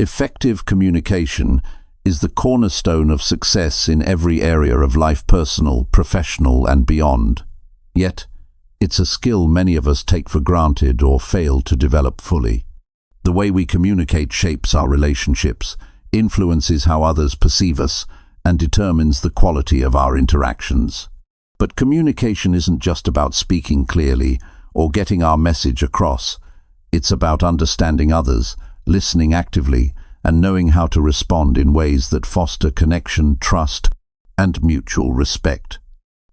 Effective communication is the cornerstone of success in every area of life, personal, professional, and beyond. Yet, it's a skill many of us take for granted or fail to develop fully. The way we communicate shapes our relationships, influences how others perceive us, and determines the quality of our interactions. But communication isn't just about speaking clearly or getting our message across. It's about understanding others, listening actively, and knowing how to respond in ways that foster connection, trust, and mutual respect.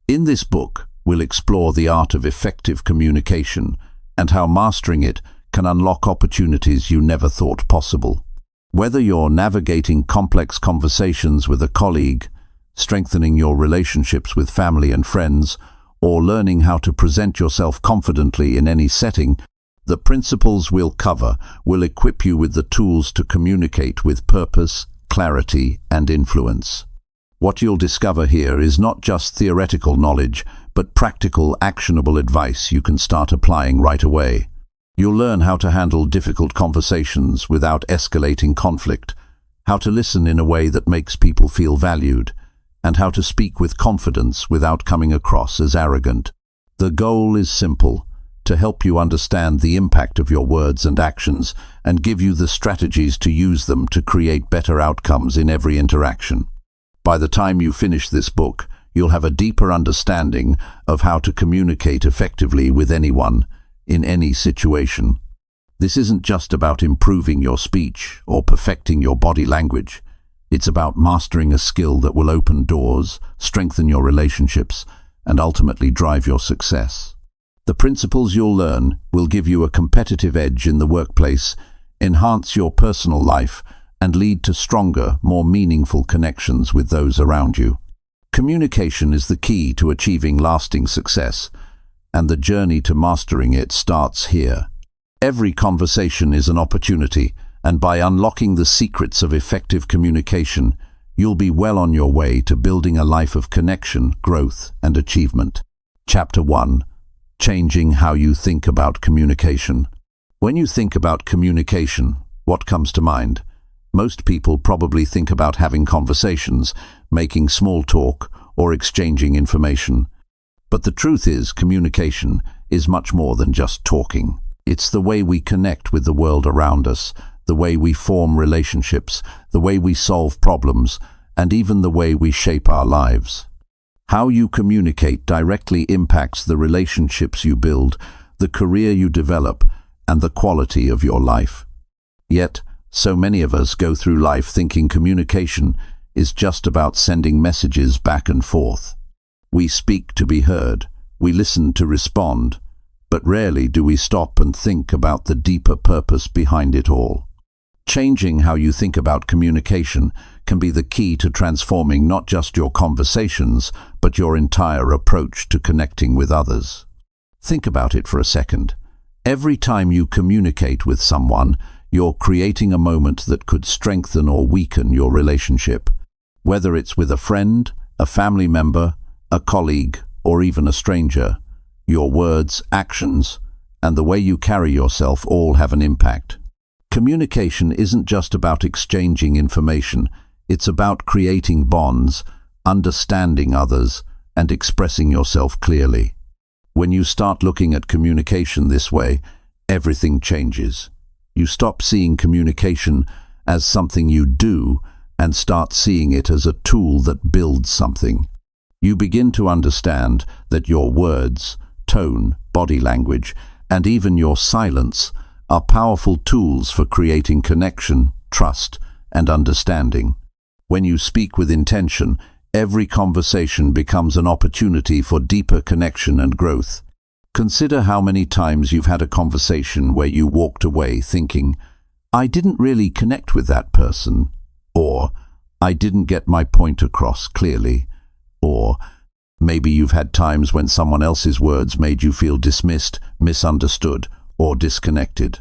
In this book, we'll explore the art of effective communication and how mastering it can unlock opportunities you never thought possible. Whether you're navigating complex conversations with a colleague, strengthening your relationships with family and friends, or learning how to present yourself confidently in any setting, the principles we'll cover will equip you with the tools to communicate with purpose, clarity, and influence. What you'll discover here is not just theoretical knowledge, but practical, actionable advice you can start applying right away. You'll learn how to handle difficult conversations without escalating conflict, how to listen in a way that makes people feel valued, and how to speak with confidence without coming across as arrogant. The goal is simple: to help you understand the impact of your words and actions and give you the strategies to use them to create better outcomes in every interaction. By the time you finish this book, you'll have a deeper understanding of how to communicate effectively with anyone, in any situation. This isn't just about improving your speech or perfecting your body language. It's about mastering a skill that will open doors, strengthen your relationships, and ultimately drive your success. The principles you'll learn will give you a competitive edge in the workplace, enhance your personal life, and lead to stronger, more meaningful connections with those around you. Communication is the key to achieving lasting success, and the journey to mastering it starts here. Every conversation is an opportunity, and by unlocking the secrets of effective communication, you'll be well on your way to building a life of connection, growth, and achievement. Chapter 1. Changing how you think about communication. When you think about communication, what comes to mind? Most people probably think about having conversations, making small talk, or exchanging information. But the truth is, communication is much more than just talking. It's the way we connect with the world around us, the way we form relationships, the way we solve problems, and even the way we shape our lives. How you communicate directly impacts the relationships you build, the career you develop, and the quality of your life. Yet, so many of us go through life thinking communication is just about sending messages back and forth. We speak to be heard, we listen to respond, but rarely do we stop and think about the deeper purpose behind it all. Changing how you think about communication can be the key to transforming not just your conversations, but your entire approach to connecting with others. Think about it for a second. Every time you communicate with someone, you're creating a moment that could strengthen or weaken your relationship. Whether it's with a friend, a family member, a colleague, or even a stranger, your words, actions, and the way you carry yourself all have an impact. Communication isn't just about exchanging information, it's about creating bonds, understanding others, and expressing yourself clearly. When you start looking at communication this way, everything changes. You stop seeing communication as something you do and start seeing it as a tool that builds something. You begin to understand that your words, tone, body language, and even your silence are powerful tools for creating connection, trust, and understanding. When you speak with intention, every conversation becomes an opportunity for deeper connection and growth. Consider how many times you've had a conversation where you walked away thinking, "I didn't really connect with that person," or "I didn't get my point across clearly," or maybe you've had times when someone else's words made you feel dismissed, misunderstood, or disconnected.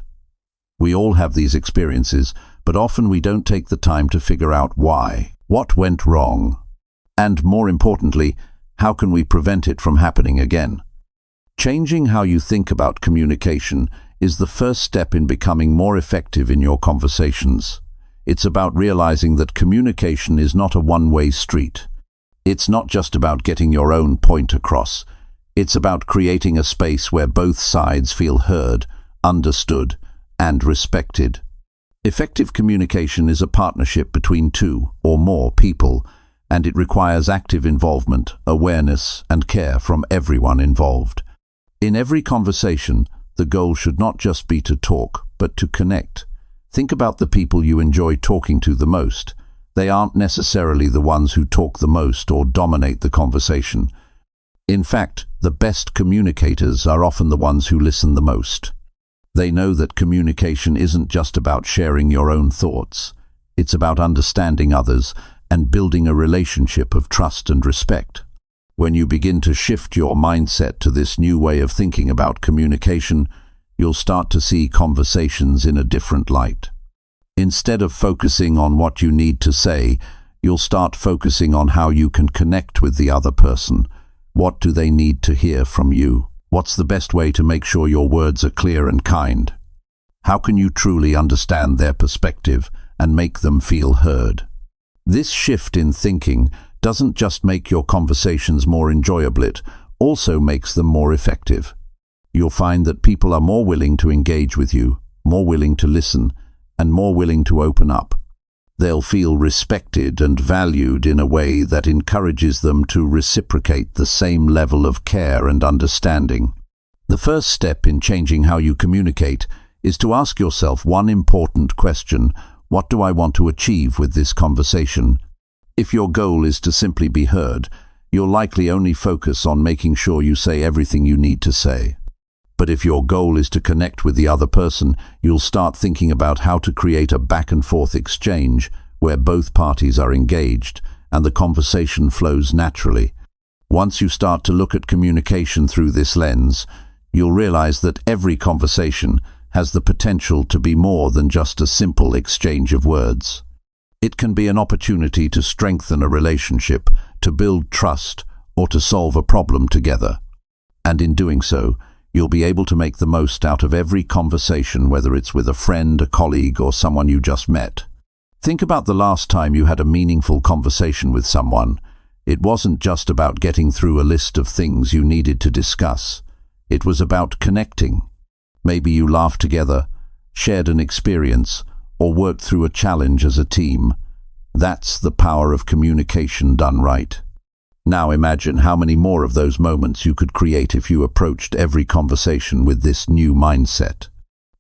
We all have these experiences, but often we don't take the time to figure out why. What went wrong? And more importantly, how can we prevent it from happening again? Changing how you think about communication is the first step in becoming more effective in your conversations. It's about realizing that communication is not a one-way street. It's not just about getting your own point across. It's about creating a space where both sides feel heard, understood, and respected. Effective communication is a partnership between two or more people, and it requires active involvement, awareness, and care from everyone involved. In every conversation, the goal should not just be to talk, but to connect. Think about the people you enjoy talking to the most. They aren't necessarily the ones who talk the most or dominate the conversation. In fact, the best communicators are often the ones who listen the most. They know that communication isn't just about sharing your own thoughts. It's about understanding others and building a relationship of trust and respect. When you begin to shift your mindset to this new way of thinking about communication, you'll start to see conversations in a different light. Instead of focusing on what you need to say, you'll start focusing on how you can connect with the other person. What do they need to hear from you? What's the best way to make sure your words are clear and kind? How can you truly understand their perspective and make them feel heard? This shift in thinking doesn't just make your conversations more enjoyable, it also makes them more effective. You'll find that people are more willing to engage with you, more willing to listen, and more willing to open up. They'll feel respected and valued in a way that encourages them to reciprocate the same level of care and understanding. The first step in changing how you communicate is to ask yourself one important question: what do I want to achieve with this conversation? If your goal is to simply be heard, you'll likely only focus on making sure you say everything you need to say. But if your goal is to connect with the other person, you'll start thinking about how to create a back-and-forth exchange where both parties are engaged and the conversation flows naturally. Once you start to look at communication through this lens, you'll realize that every conversation has the potential to be more than just a simple exchange of words. It can be an opportunity to strengthen a relationship, to build trust, or to solve a problem together. And in doing so, you'll be able to make the most out of every conversation, whether it's with a friend, a colleague, or someone you just met. Think about the last time you had a meaningful conversation with someone. It wasn't just about getting through a list of things you needed to discuss. It was about connecting. Maybe you laughed together, shared an experience, or worked through a challenge as a team. That's the power of communication done right. Now imagine how many more of those moments you could create if you approached every conversation with this new mindset.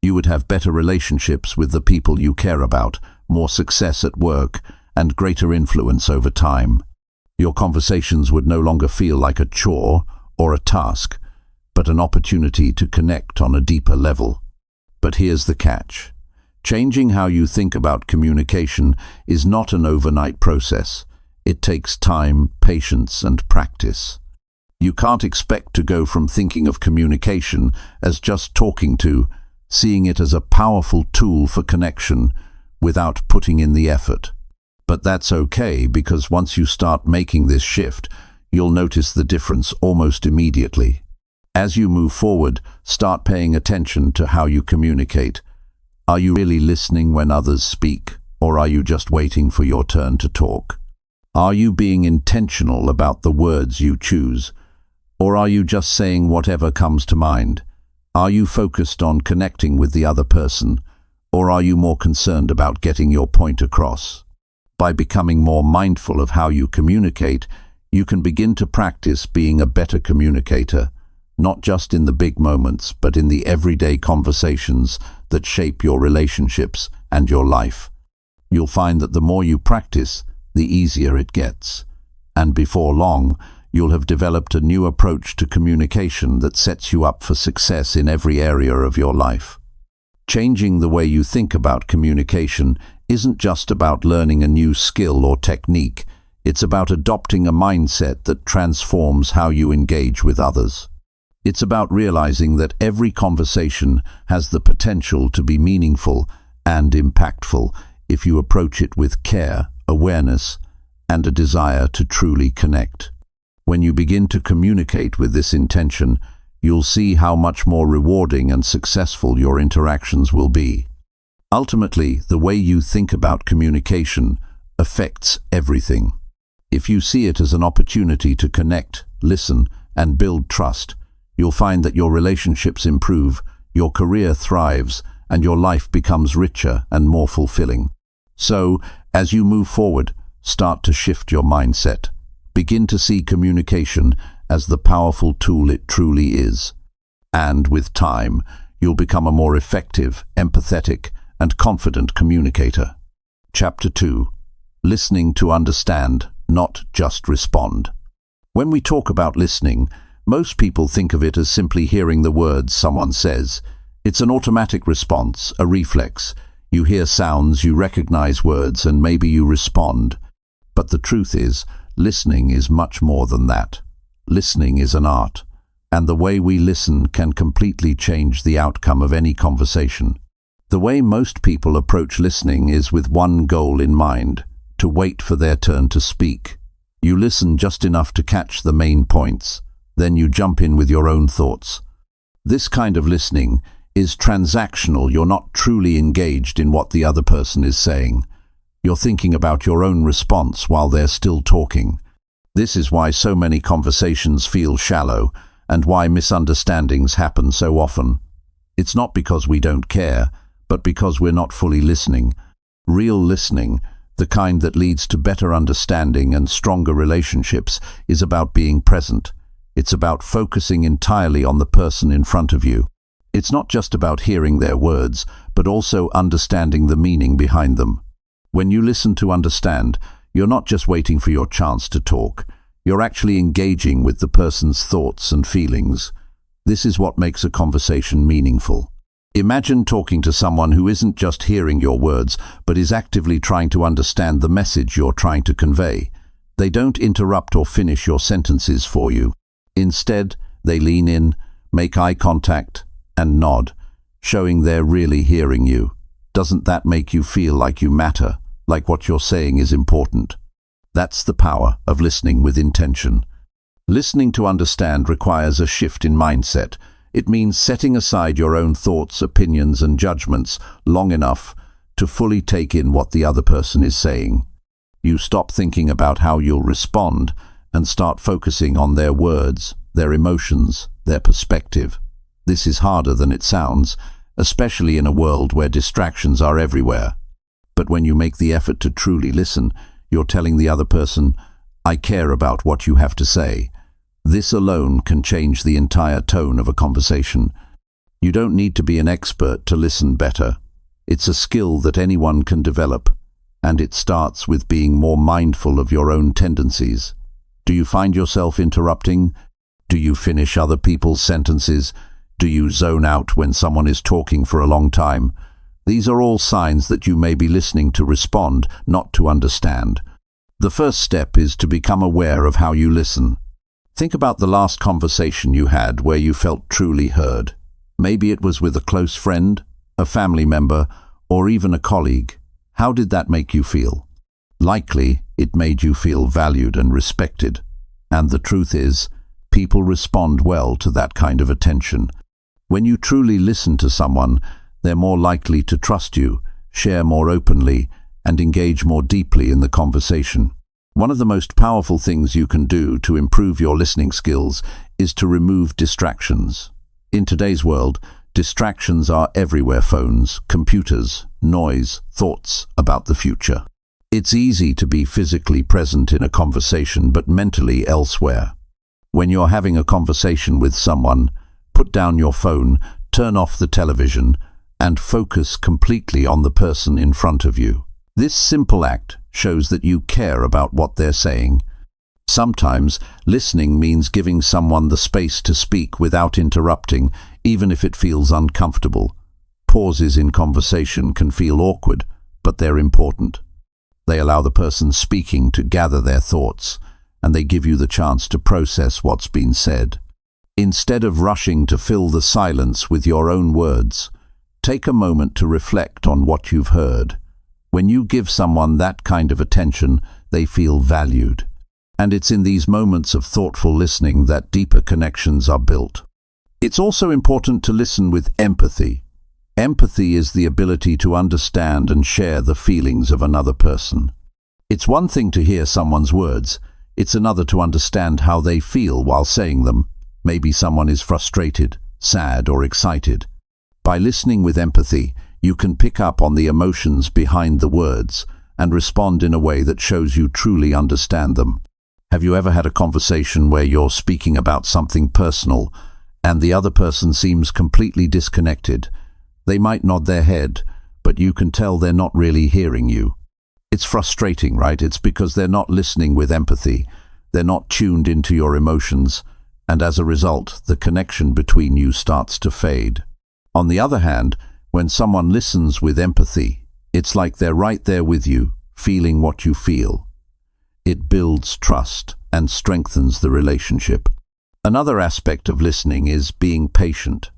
You would have better relationships with the people you care about, more success at work, and greater influence over time. Your conversations would no longer feel like a chore or a task, but an opportunity to connect on a deeper level. But here's the catch. Changing how you think about communication is not an overnight process. It takes time, patience, and practice. You can't expect to go from thinking of communication as just talking to seeing it as a powerful tool for connection without putting in the effort. But that's okay, because once you start making this shift, you'll notice the difference almost immediately. As you move forward, start paying attention to how you communicate. Are you really listening when others speak, or are you just waiting for your turn to talk? Are you being intentional about the words you choose, or are you just saying whatever comes to mind? Are you focused on connecting with the other person, or are you more concerned about getting your point across? By becoming more mindful of how you communicate, you can begin to practice being a better communicator, not just in the big moments, but in the everyday conversations that shape your relationships and your life. You'll find that the more you practice, the easier it gets. And before long, you'll have developed a new approach to communication that sets you up for success in every area of your life. Changing the way you think about communication isn't just about learning a new skill or technique. It's about adopting a mindset that transforms how you engage with others. It's about realizing that every conversation has the potential to be meaningful and impactful if you approach it with care, awareness, and a desire to truly connect. When you begin to communicate with this intention, you'll see how much more rewarding and successful your interactions will be. Ultimately, the way you think about communication affects everything. If you see it as an opportunity to connect, listen, and build trust, you'll find that your relationships improve, your career thrives, and your life becomes richer and more fulfilling. So, as you move forward, start to shift your mindset. Begin to see communication as the powerful tool it truly is. And with time, you'll become a more effective, empathetic, and confident communicator. Chapter 2. Listening to understand, not just respond. When we talk about listening, most people think of it as simply hearing the words someone says. It's an automatic response, a reflex. You hear sounds, you recognize words, and maybe you respond. But the truth is, listening is much more than that. Listening is an art, and the way we listen can completely change the outcome of any conversation. The way most people approach listening is with one goal in mind: to wait for their turn to speak. You listen just enough to catch the main points, then you jump in with your own thoughts. This kind of listening is transactional. You're not truly engaged in what the other person is saying. You're thinking about your own response while they're still talking. This is why so many conversations feel shallow and why misunderstandings happen so often. It's not because we don't care, but because we're not fully listening. Real listening, the kind that leads to better understanding and stronger relationships, is about being present. It's about focusing entirely on the person in front of you. It's not just about hearing their words, but also understanding the meaning behind them. When you listen to understand, you're not just waiting for your chance to talk. You're actually engaging with the person's thoughts and feelings. This is what makes a conversation meaningful. Imagine talking to someone who isn't just hearing your words, but is actively trying to understand the message you're trying to convey. They don't interrupt or finish your sentences for you. Instead, they lean in, make eye contact, and nod, showing they're really hearing you. Doesn't that make you feel like you matter, like what you're saying is important? That's the power of listening with intention. Listening to understand requires a shift in mindset. It means setting aside your own thoughts, opinions, and judgments long enough to fully take in what the other person is saying. You stop thinking about how you'll respond and start focusing on their words, their emotions, their perspective. This is harder than it sounds, especially in a world where distractions are everywhere. But when you make the effort to truly listen, you're telling the other person, "I care about what you have to say." This alone can change the entire tone of a conversation. You don't need to be an expert to listen better. It's a skill that anyone can develop, and it starts with being more mindful of your own tendencies. Do you find yourself interrupting? Do you finish other people's sentences? Do you zone out when someone is talking for a long time? These are all signs that you may be listening to respond, not to understand. The first step is to become aware of how you listen. Think about the last conversation you had where you felt truly heard. Maybe it was with a close friend, a family member, or even a colleague. How did that make you feel? Likely, it made you feel valued and respected. And the truth is, people respond well to that kind of attention. When you truly listen to someone, they're more likely to trust you, share more openly, and engage more deeply in the conversation. One of the most powerful things you can do to improve your listening skills is to remove distractions. In today's world, distractions are everywhere: phones, computers, noise, thoughts about the future. It's easy to be physically present in a conversation but mentally elsewhere. When you're having a conversation with someone, put down your phone, turn off the television, and focus completely on the person in front of you. This simple act shows that you care about what they're saying. Sometimes, listening means giving someone the space to speak without interrupting, even if it feels uncomfortable. Pauses in conversation can feel awkward, but they're important. They allow the person speaking to gather their thoughts, and they give you the chance to process what's been said. Instead of rushing to fill the silence with your own words, take a moment to reflect on what you've heard. When you give someone that kind of attention, they feel valued. And it's in these moments of thoughtful listening that deeper connections are built. It's also important to listen with empathy. Empathy is the ability to understand and share the feelings of another person. It's one thing to hear someone's words, it's another to understand how they feel while saying them. Maybe someone is frustrated, sad, or excited. By listening with empathy, you can pick up on the emotions behind the words and respond in a way that shows you truly understand them. Have you ever had a conversation where you're speaking about something personal and the other person seems completely disconnected? They might nod their head, but you can tell they're not really hearing you. It's frustrating, right? It's because they're not listening with empathy. They're not tuned into your emotions, and as a result, the connection between you starts to fade. On the other hand, when someone listens with empathy, it's like they're right there with you, feeling what you feel. It builds trust and strengthens the relationship. Another aspect of listening is being patient.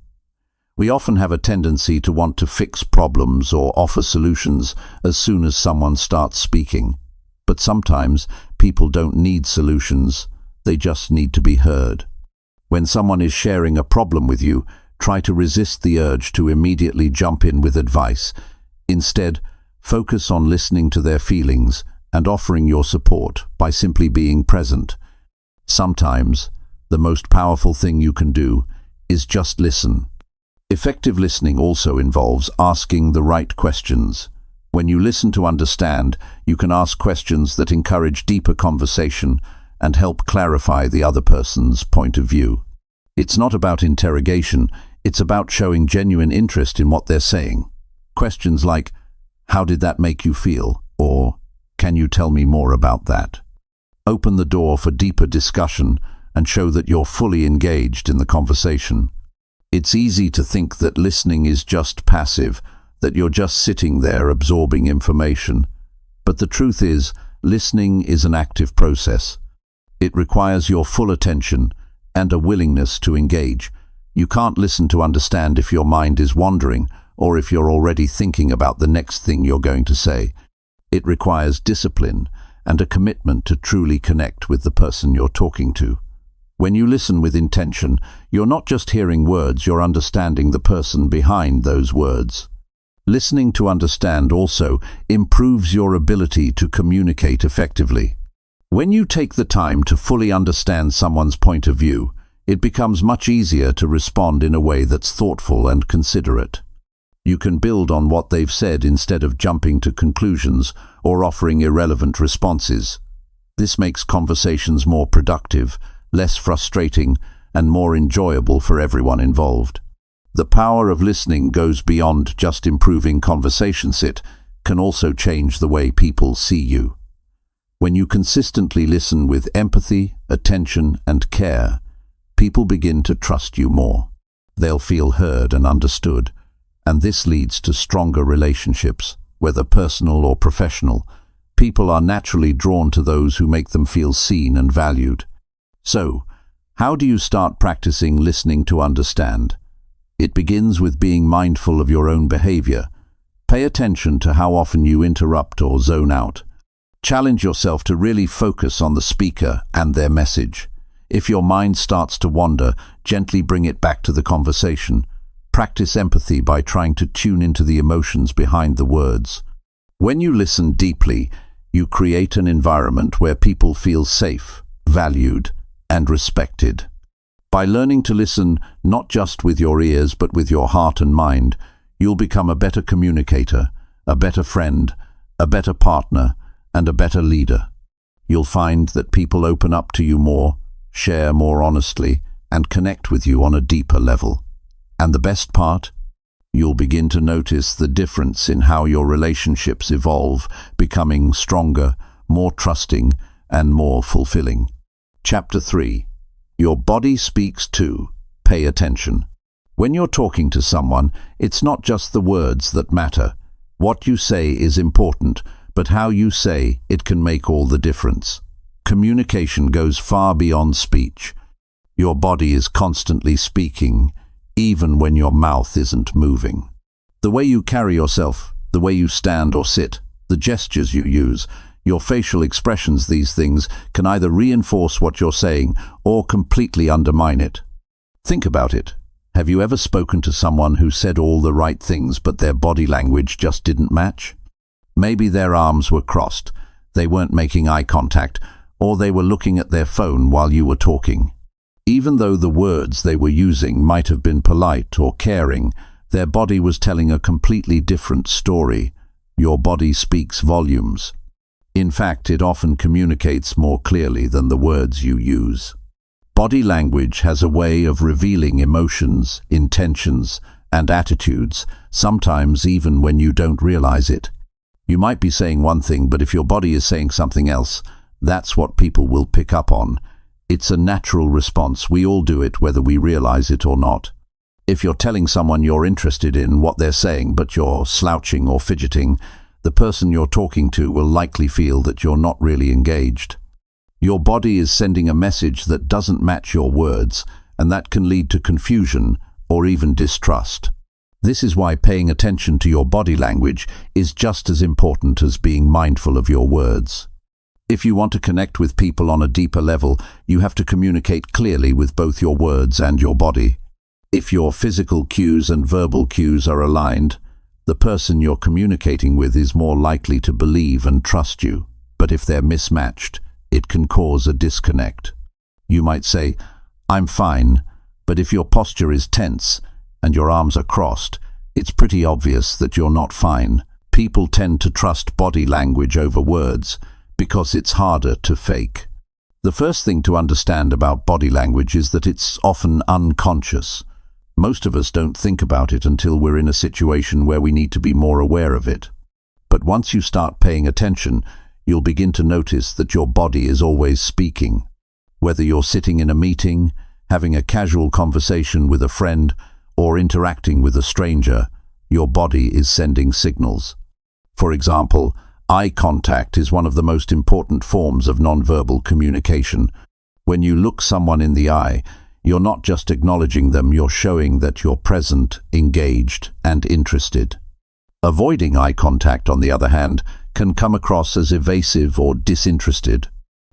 We often have a tendency to want to fix problems or offer solutions as soon as someone starts speaking. But sometimes people don't need solutions, they just need to be heard. When someone is sharing a problem with you, try to resist the urge to immediately jump in with advice. Instead, focus on listening to their feelings and offering your support by simply being present. Sometimes, the most powerful thing you can do is just listen. Effective listening also involves asking the right questions. When you listen to understand, you can ask questions that encourage deeper conversation and help clarify the other person's point of view. It's not about interrogation, it's about showing genuine interest in what they're saying. Questions like, "How did that make you feel?" or "Can you tell me more about that?" open the door for deeper discussion and show that you're fully engaged in the conversation. It's easy to think that listening is just passive, that you're just sitting there absorbing information. But the truth is, listening is an active process. It requires your full attention and a willingness to engage. You can't listen to understand if your mind is wandering or if you're already thinking about the next thing you're going to say. It requires discipline and a commitment to truly connect with the person you're talking to. When you listen with intention, you're not just hearing words, you're understanding the person behind those words. Listening to understand also improves your ability to communicate effectively. When you take the time to fully understand someone's point of view, it becomes much easier to respond in a way that's thoughtful and considerate. You can build on what they've said instead of jumping to conclusions or offering irrelevant responses. This makes conversations more productive, less frustrating, and more enjoyable for everyone involved. The power of listening goes beyond just improving conversations. It can also change the way people see you. When you consistently listen with empathy, attention, and care, people begin to trust you more. They'll feel heard and understood, and this leads to stronger relationships, whether personal or professional. People are naturally drawn to those who make them feel seen and valued. So, how do you start practicing listening to understand? It begins with being mindful of your own behavior. Pay attention to how often you interrupt or zone out. Challenge yourself to really focus on the speaker and their message. If your mind starts to wander, gently bring it back to the conversation. Practice empathy by trying to tune into the emotions behind the words. When you listen deeply, you create an environment where people feel safe, valued, and respected. By learning to listen not just with your ears but with your heart and mind, you'll become a better communicator, a better friend, a better partner, and a better leader. You'll find that people open up to you more, share more honestly, and connect with you on a deeper level. And the best part? You'll begin to notice the difference in how your relationships evolve, becoming stronger, more trusting, and more fulfilling. Chapter 3. Your body speaks too. Pay attention. When you're talking to someone, it's not just the words that matter. What you say is important, but how you say it can make all the difference. Communication goes far beyond speech. Your body is constantly speaking, even when your mouth isn't moving. The way you carry yourself, the way you stand or sit, the gestures you use, your facial expressions, these things can either reinforce what you're saying or completely undermine it. Think about it. Have you ever spoken to someone who said all the right things but their body language just didn't match? Maybe their arms were crossed, they weren't making eye contact, or they were looking at their phone while you were talking. Even though the words they were using might have been polite or caring, their body was telling a completely different story. Your body speaks volumes. In fact, it often communicates more clearly than the words you use. Body language has a way of revealing emotions, intentions, and attitudes, sometimes even when you don't realize it. You might be saying one thing, but if your body is saying something else, that's what people will pick up on. It's a natural response. We all do it, whether we realize it or not. If you're telling someone you're interested in what they're saying, but you're slouching or fidgeting, the person you're talking to will likely feel that you're not really engaged. Your body is sending a message that doesn't match your words, and that can lead to confusion or even distrust. This is why paying attention to your body language is just as important as being mindful of your words. If you want to connect with people on a deeper level, you have to communicate clearly with both your words and your body. If your physical cues and verbal cues are aligned, the person you're communicating with is more likely to believe and trust you. But if they're mismatched, it can cause a disconnect. You might say, "I'm fine," but if your posture is tense and your arms are crossed, it's pretty obvious that you're not fine. People tend to trust body language over words because it's harder to fake. The first thing to understand about body language is that it's often unconscious. Most of us don't think about it until we're in a situation where we need to be more aware of it. But once you start paying attention, you'll begin to notice that your body is always speaking. Whether you're sitting in a meeting, having a casual conversation with a friend, or interacting with a stranger, your body is sending signals. For example, eye contact is one of the most important forms of nonverbal communication. When you look someone in the eye, you're not just acknowledging them, you're showing that you're present, engaged, and interested. Avoiding eye contact, on the other hand, can come across as evasive or disinterested.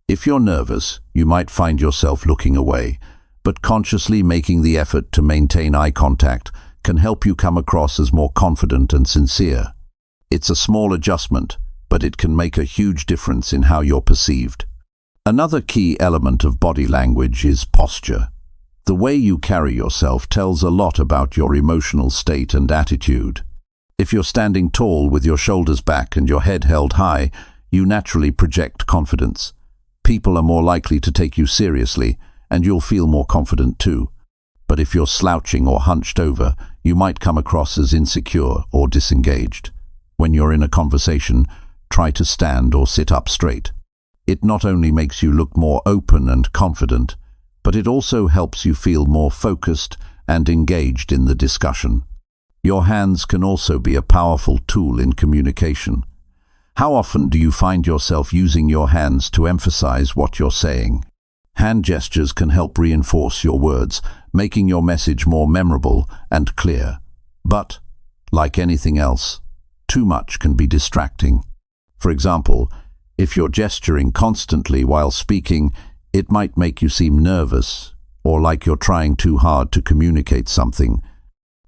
If you're nervous, you might find yourself looking away, but consciously making the effort to maintain eye contact can help you come across as more confident and sincere. It's a small adjustment, but it can make a huge difference in how you're perceived. Another key element of body language is posture. The way you carry yourself tells a lot about your emotional state and attitude. If you're standing tall with your shoulders back and your head held high, you naturally project confidence. People are more likely to take you seriously, and you'll feel more confident too. But if you're slouching or hunched over, you might come across as insecure or disengaged. When you're in a conversation, try to stand or sit up straight. It not only makes you look more open and confident, but it also helps you feel more focused and engaged in the discussion. Your hands can also be a powerful tool in communication. How often do you find yourself using your hands to emphasize what you're saying? Hand gestures can help reinforce your words, making your message more memorable and clear. But, like anything else, too much can be distracting. For example, if you're gesturing constantly while speaking, it might make you seem nervous or like you're trying too hard to communicate something.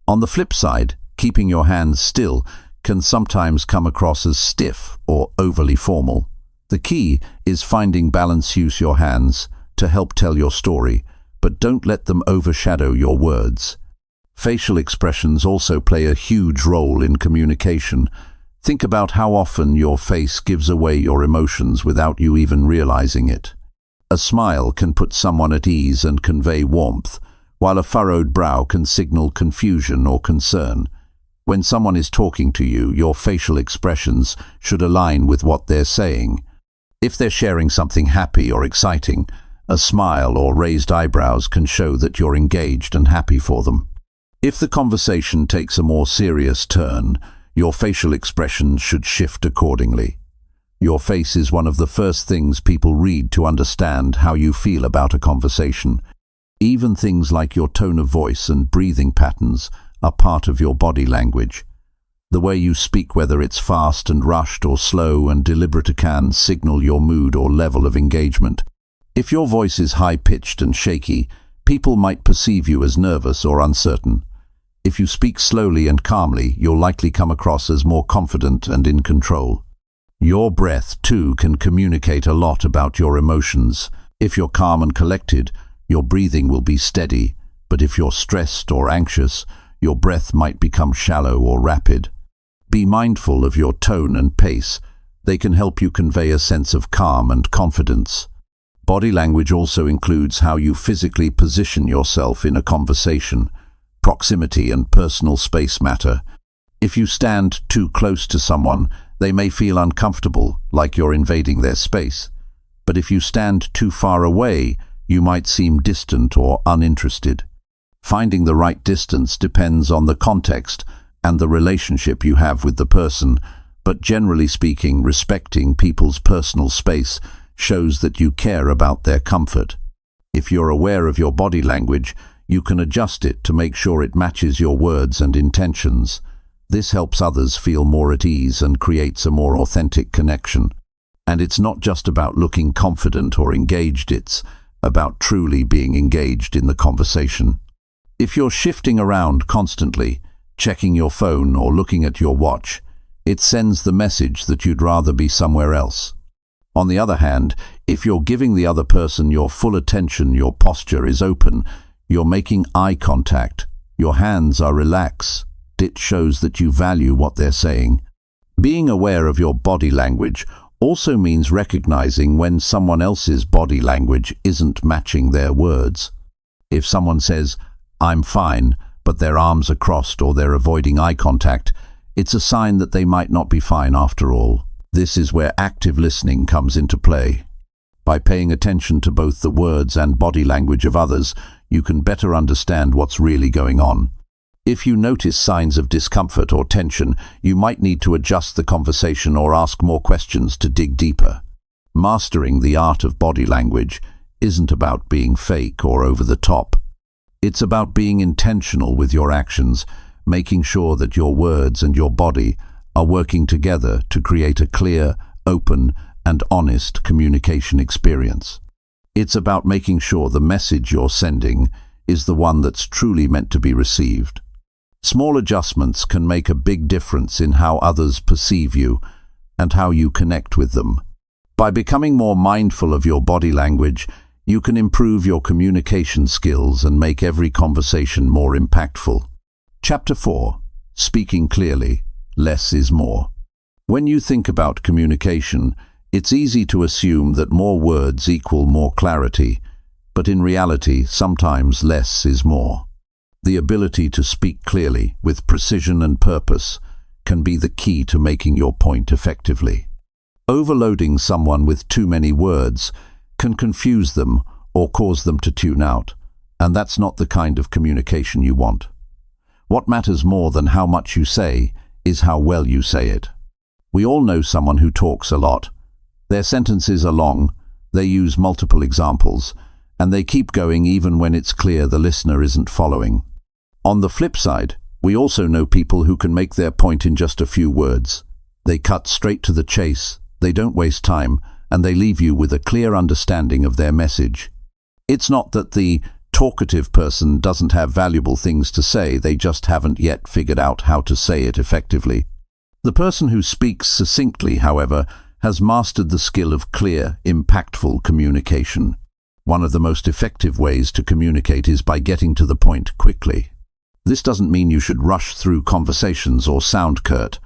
On the flip side, keeping your hands still can sometimes come across as stiff or overly formal. The key is finding balance. Use your hands to help tell your story, but don't let them overshadow your words. Facial expressions also play a huge role in communication. Think about how often your face gives away your emotions without you even realizing it. A smile can put someone at ease and convey warmth, while a furrowed brow can signal confusion or concern. When someone is talking to you, your facial expressions should align with what they're saying. If they're sharing something happy or exciting, a smile or raised eyebrows can show that you're engaged and happy for them. If the conversation takes a more serious turn, your facial expressions should shift accordingly. Your face is one of the first things people read to understand how you feel about a conversation. Even things like your tone of voice and breathing patterns are part of your body language. The way you speak, whether it's fast and rushed or slow and deliberate, can signal your mood or level of engagement. If your voice is high-pitched and shaky, People might perceive you as nervous or uncertain. If you speak slowly and calmly, you'll likely come across as more confident and in control. Your breath, too, can communicate a lot about your emotions. If you're calm and collected, your breathing will be steady, but if you're stressed or anxious, your breath might become shallow or rapid. Be mindful of your tone and pace. They can help you convey a sense of calm and confidence. Body language also includes how you physically position yourself in a conversation. Proximity and personal space matter. If you stand too close to someone, they may feel uncomfortable, like you're invading their space. But if you stand too far away, you might seem distant or uninterested. Finding the right distance depends on the context and the relationship you have with the person, but generally speaking, respecting people's personal space shows that you care about their comfort. If you're aware of your body language, you can adjust it to make sure it matches your words and intentions. This helps others feel more at ease and creates a more authentic connection. And it's not just about looking confident or engaged, it's about truly being engaged in the conversation. If you're shifting around constantly, checking your phone or looking at your watch, it sends the message that you'd rather be somewhere else. On the other hand, if you're giving the other person your full attention, your posture is open, you're making eye contact, your hands are relaxed, it shows that you value what they're saying. Being aware of your body language also means recognizing when someone else's body language isn't matching their words. If someone says, "I'm fine," but their arms are crossed or they're avoiding eye contact, it's a sign that they might not be fine after all. This is where active listening comes into play. By paying attention to both the words and body language of others, you can better understand what's really going on. If you notice signs of discomfort or tension, you might need to adjust the conversation or ask more questions to dig deeper. Mastering the art of body language isn't about being fake or over the top. It's about being intentional with your actions, making sure that your words and your body are working together to create a clear, open, and honest communication experience. It's about making sure the message you're sending is the one that's truly meant to be received. Small adjustments can make a big difference in how others perceive you and how you connect with them. By becoming more mindful of your body language, you can improve your communication skills and make every conversation more impactful. Chapter 4. Speaking clearly. Less is more. When you think about communication, it's easy to assume that more words equal more clarity, but in reality, sometimes less is more. The ability to speak clearly, with precision and purpose, can be the key to making your point effectively. Overloading someone with too many words can confuse them or cause them to tune out, and that's not the kind of communication you want. What matters more than how much you say is how well you say it. We all know someone who talks a lot. Their sentences are long, they use multiple examples, and they keep going even when it's clear the listener isn't following. On the flip side, we also know people who can make their point in just a few words. They cut straight to the chase, they don't waste time, and they leave you with a clear understanding of their message. It's not that the talkative person doesn't have valuable things to say, they just haven't yet figured out how to say it effectively. The person who speaks succinctly, however, has mastered the skill of clear, impactful communication. One of the most effective ways to communicate is by getting to the point quickly. This doesn't mean you should rush through conversations or sound curt,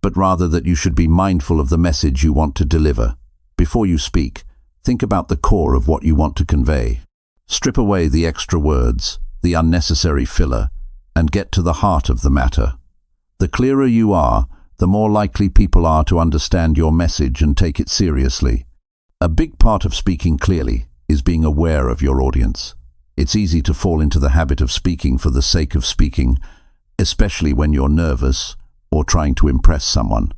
but rather that you should be mindful of the message you want to deliver. Before you speak, think about the core of what you want to convey. Strip away the extra words, the unnecessary filler, and get to the heart of the matter. The clearer you are, the more likely people are to understand your message and take it seriously. A big part of speaking clearly is being aware of your audience. It's easy to fall into the habit of speaking for the sake of speaking, especially when you're nervous or trying to impress someone.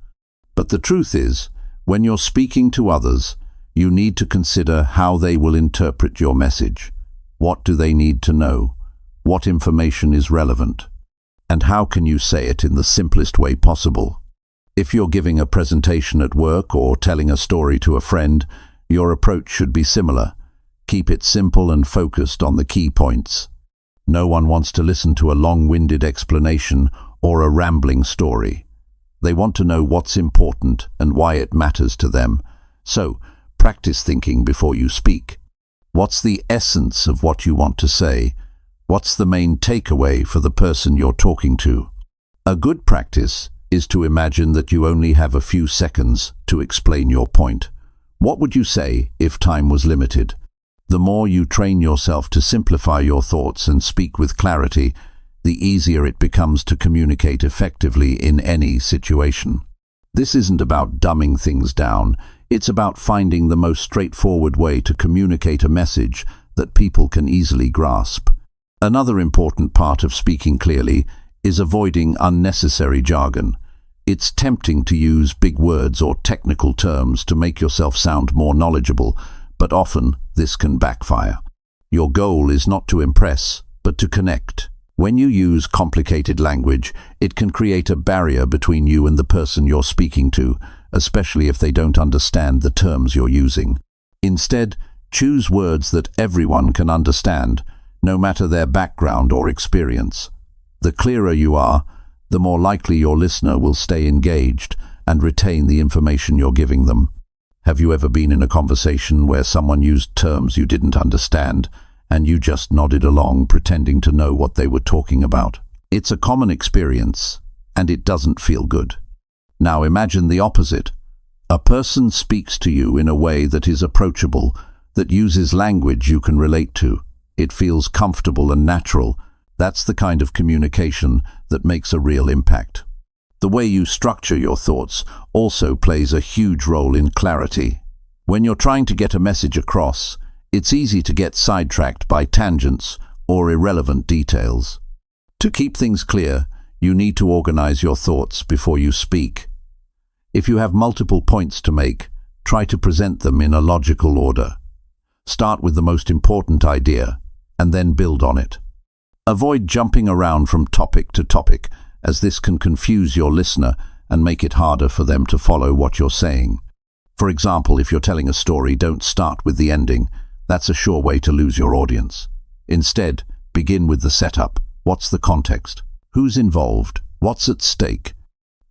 But the truth is, when you're speaking to others, you need to consider how they will interpret your message. What do they need to know? What information is relevant? And how can you say it in the simplest way possible? If you're giving a presentation at work or telling a story to a friend, your approach should be similar. Keep it simple and focused on the key points. No one wants to listen to a long-winded explanation or a rambling story. They want to know what's important and why it matters to them. So, practice thinking before you speak. What's the essence of what you want to say? What's the main takeaway for the person you're talking to? A good practice is to imagine that you only have a few seconds to explain your point. What would you say if time was limited? The more you train yourself to simplify your thoughts and speak with clarity, the easier it becomes to communicate effectively in any situation. This isn't about dumbing things down. It's about finding the most straightforward way to communicate a message that people can easily grasp. Another important part of speaking clearly is avoiding unnecessary jargon. It's tempting to use big words or technical terms to make yourself sound more knowledgeable, but often this can backfire. Your goal is not to impress, but to connect. When you use complicated language, it can create a barrier between you and the person you're speaking to, especially if they don't understand the terms you're using. Instead, choose words that everyone can understand, no matter their background or experience. The clearer you are, the more likely your listener will stay engaged and retain the information you're giving them. Have you ever been in a conversation where someone used terms you didn't understand and you just nodded along pretending to know what they were talking about? It's a common experience and it doesn't feel good. Now imagine the opposite. A person speaks to you in a way that is approachable, that uses language you can relate to. It feels comfortable and natural. That's the kind of communication that makes a real impact. The way you structure your thoughts also plays a huge role in clarity. When you're trying to get a message across, it's easy to get sidetracked by tangents or irrelevant details. To keep things clear, you need to organize your thoughts before you speak. If you have multiple points to make, try to present them in a logical order. Start with the most important idea, and then build on it. Avoid jumping around from topic to topic, as this can confuse your listener and make it harder for them to follow what you're saying. For example, if you're telling a story, don't start with the ending. That's a sure way to lose your audience. Instead, begin with the setup. What's the context? Who's involved? What's at stake?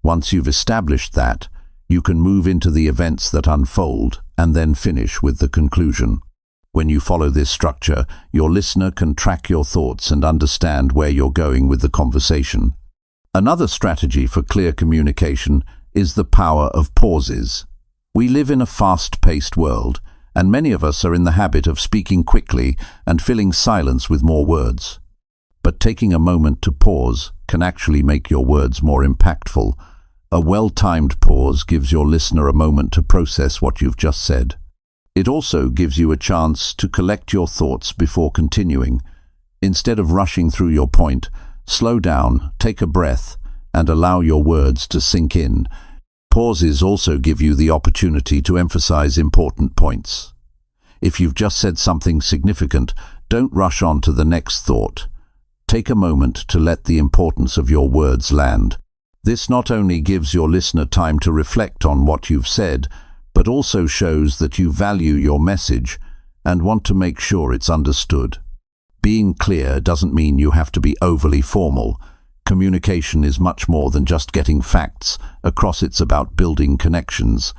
Once you've established that, you can move into the events that unfold and then finish with the conclusion. When you follow this structure, your listener can track your thoughts and understand where you're going with the conversation. Another strategy for clear communication is the power of pauses. We live in a fast-paced world, and many of us are in the habit of speaking quickly and filling silence with more words. But taking a moment to pause can actually make your words more impactful. A well-timed pause gives your listener a moment to process what you've just said. It also gives you a chance to collect your thoughts before continuing. Instead of rushing through your point, slow down, take a breath, and allow your words to sink in. Pauses also give you the opportunity to emphasize important points. If you've just said something significant, don't rush on to the next thought. Take a moment to let the importance of your words land. This not only gives your listener time to reflect on what you've said, but also shows that you value your message and want to make sure it's understood. Being clear doesn't mean you have to be overly formal. Communication is much more than just getting facts across. It's about building connections.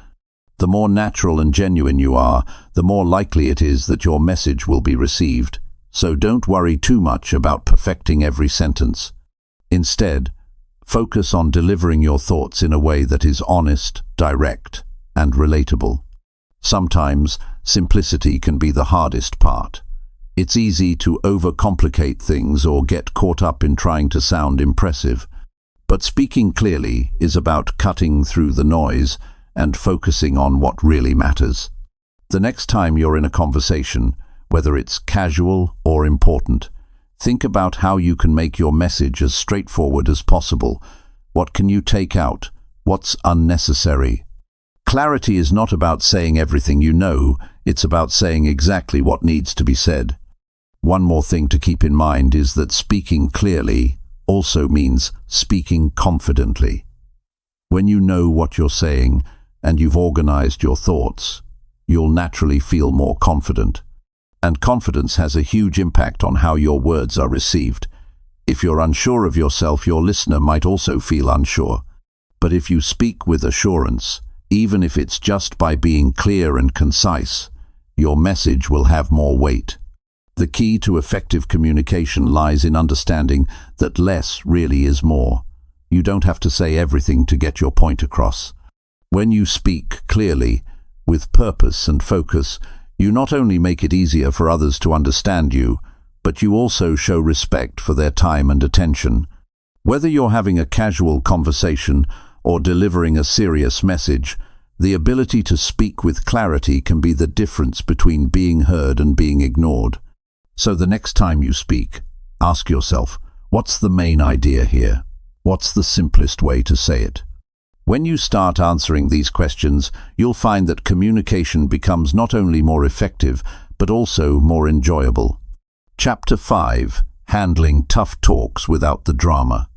The more natural and genuine you are, the more likely it is that your message will be received. So don't worry too much about perfecting every sentence. Instead, focus on delivering your thoughts in a way that is honest, direct, and relatable. Sometimes, simplicity can be the hardest part. It's easy to overcomplicate things or get caught up in trying to sound impressive. But speaking clearly is about cutting through the noise and focusing on what really matters. The next time you're in a conversation, whether it's casual or important, think about how you can make your message as straightforward as possible. What can you take out? What's unnecessary? Clarity is not about saying everything you know, it's about saying exactly what needs to be said. One more thing to keep in mind is that speaking clearly also means speaking confidently. When you know what you're saying and you've organized your thoughts, you'll naturally feel more confident. And confidence has a huge impact on how your words are received. If you're unsure of yourself, your listener might also feel unsure. But if you speak with assurance, even if it's just by being clear and concise, your message will have more weight. The key to effective communication lies in understanding that less really is more. You don't have to say everything to get your point across. When you speak clearly, with purpose and focus, you not only make it easier for others to understand you, but you also show respect for their time and attention. Whether you're having a casual conversation or delivering a serious message, the ability to speak with clarity can be the difference between being heard and being ignored. So the next time you speak, ask yourself, what's the main idea here? What's the simplest way to say it? When you start answering these questions, you'll find that communication becomes not only more effective, but also more enjoyable. Chapter 5. Handling tough talks without the drama.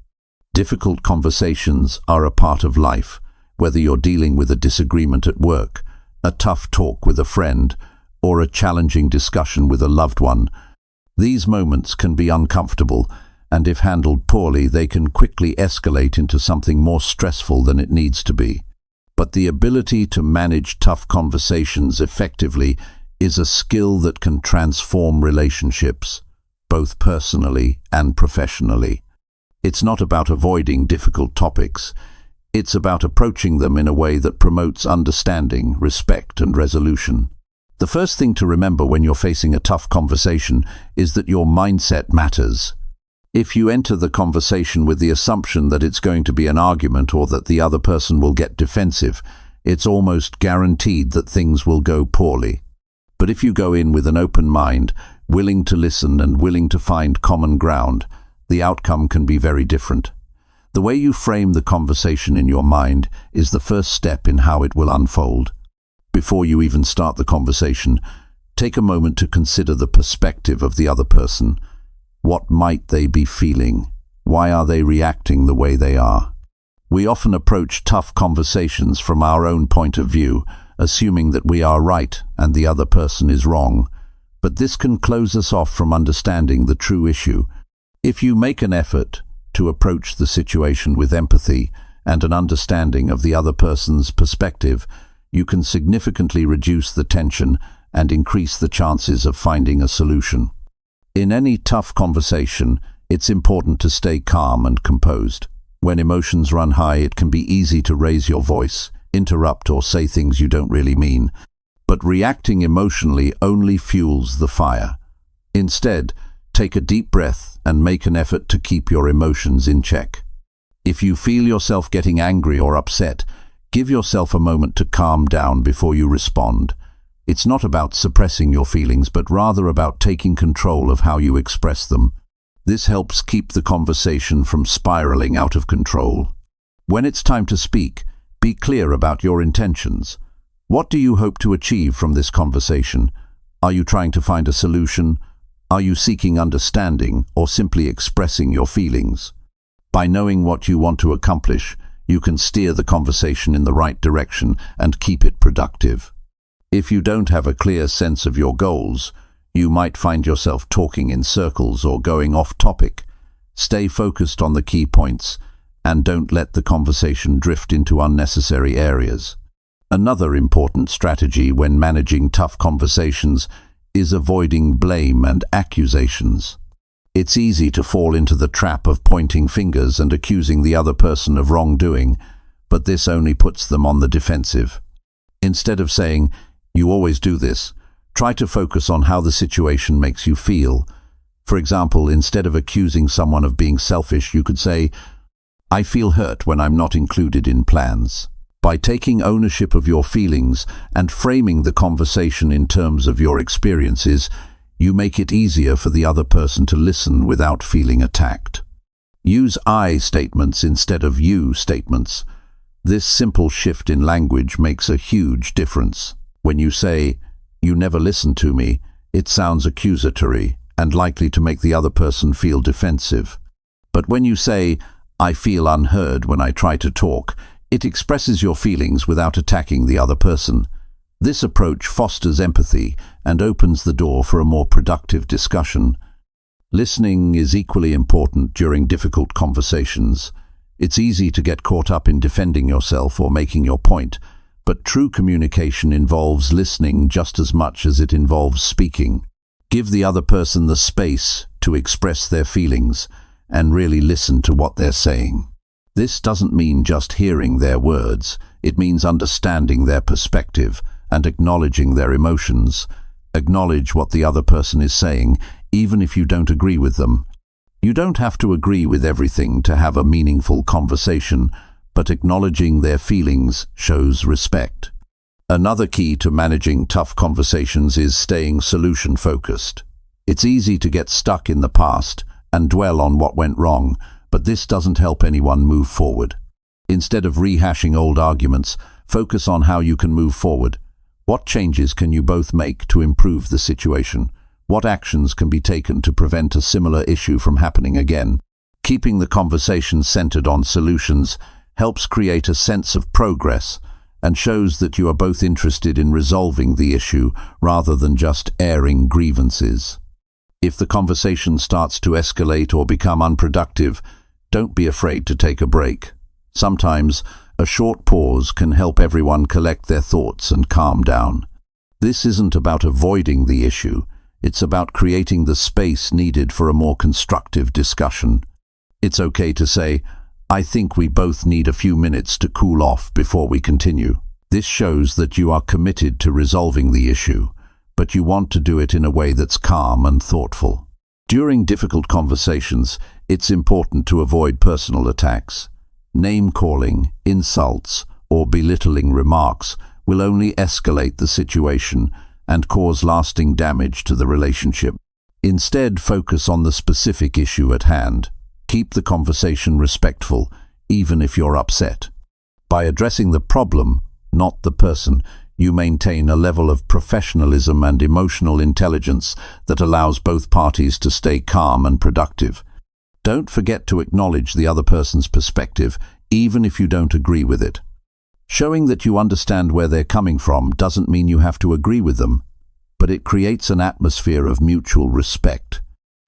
Difficult conversations are a part of life, whether you're dealing with a disagreement at work, a tough talk with a friend, or a challenging discussion with a loved one. These moments can be uncomfortable, and if handled poorly, they can quickly escalate into something more stressful than it needs to be. But the ability to manage tough conversations effectively is a skill that can transform relationships, both personally and professionally. It's not about avoiding difficult topics. It's about approaching them in a way that promotes understanding, respect, and resolution. The first thing to remember when you're facing a tough conversation is that your mindset matters. If you enter the conversation with the assumption that it's going to be an argument or that the other person will get defensive, it's almost guaranteed that things will go poorly. But if you go in with an open mind, willing to listen and willing to find common ground, the outcome can be very different. The way you frame the conversation in your mind is the first step in how it will unfold. Before you even start the conversation, take a moment to consider the perspective of the other person. What might they be feeling? Why are they reacting the way they are? We often approach tough conversations from our own point of view, assuming that we are right and the other person is wrong. But this can close us off from understanding the true issue. If you make an effort to approach the situation with empathy and an understanding of the other person's perspective, you can significantly reduce the tension and increase the chances of finding a solution. In any tough conversation, it's important to stay calm and composed. When emotions run high, it can be easy to raise your voice, interrupt, or say things you don't really mean. But reacting emotionally only fuels the fire. Instead, take a deep breath and make an effort to keep your emotions in check. If you feel yourself getting angry or upset, give yourself a moment to calm down before you respond. It's not about suppressing your feelings, but rather about taking control of how you express them. This helps keep the conversation from spiraling out of control. When it's time to speak, be clear about your intentions. What do you hope to achieve from this conversation? Are you trying to find a solution? Are you seeking understanding or simply expressing your feelings? By knowing what you want to accomplish, you can steer the conversation in the right direction and keep it productive. If you don't have a clear sense of your goals, you might find yourself talking in circles or going off topic. Stay focused on the key points and don't let the conversation drift into unnecessary areas. Another important strategy when managing tough conversations is avoiding blame and accusations. It's easy to fall into the trap of pointing fingers and accusing the other person of wrongdoing, but this only puts them on the defensive. Instead of saying, "You always do this," try to focus on how the situation makes you feel. For example, instead of accusing someone of being selfish, you could say, "I feel hurt when I'm not included in plans." By taking ownership of your feelings and framing the conversation in terms of your experiences, you make it easier for the other person to listen without feeling attacked. Use I statements instead of you statements. This simple shift in language makes a huge difference. When you say, "You never listen to me," it sounds accusatory and likely to make the other person feel defensive. But when you say, "I feel unheard when I try to talk," it expresses your feelings without attacking the other person. This approach fosters empathy and opens the door for a more productive discussion. Listening is equally important during difficult conversations. It's easy to get caught up in defending yourself or making your point, but true communication involves listening just as much as it involves speaking. Give the other person the space to express their feelings and really listen to what they're saying. This doesn't mean just hearing their words. It means understanding their perspective and acknowledging their emotions. Acknowledge what the other person is saying, even if you don't agree with them. You don't have to agree with everything to have a meaningful conversation, but acknowledging their feelings shows respect. Another key to managing tough conversations is staying solution-focused. It's easy to get stuck in the past and dwell on what went wrong, but this doesn't help anyone move forward. Instead of rehashing old arguments, focus on how you can move forward. What changes can you both make to improve the situation? What actions can be taken to prevent a similar issue from happening again? Keeping the conversation centered on solutions helps create a sense of progress and shows that you are both interested in resolving the issue rather than just airing grievances. If the conversation starts to escalate or become unproductive, don't be afraid to take a break. Sometimes a short pause can help everyone collect their thoughts and calm down. This isn't about avoiding the issue. It's about creating the space needed for a more constructive discussion. It's okay to say, "I think we both need a few minutes to cool off before we continue." This shows that you are committed to resolving the issue, but you want to do it in a way that's calm and thoughtful. During difficult conversations, it's important to avoid personal attacks. Name-calling, insults, or belittling remarks will only escalate the situation and cause lasting damage to the relationship. Instead, focus on the specific issue at hand. Keep the conversation respectful, even if you're upset. By addressing the problem, not the person, you maintain a level of professionalism and emotional intelligence that allows both parties to stay calm and productive. Don't forget to acknowledge the other person's perspective, even if you don't agree with it. Showing that you understand where they're coming from doesn't mean you have to agree with them, but it creates an atmosphere of mutual respect.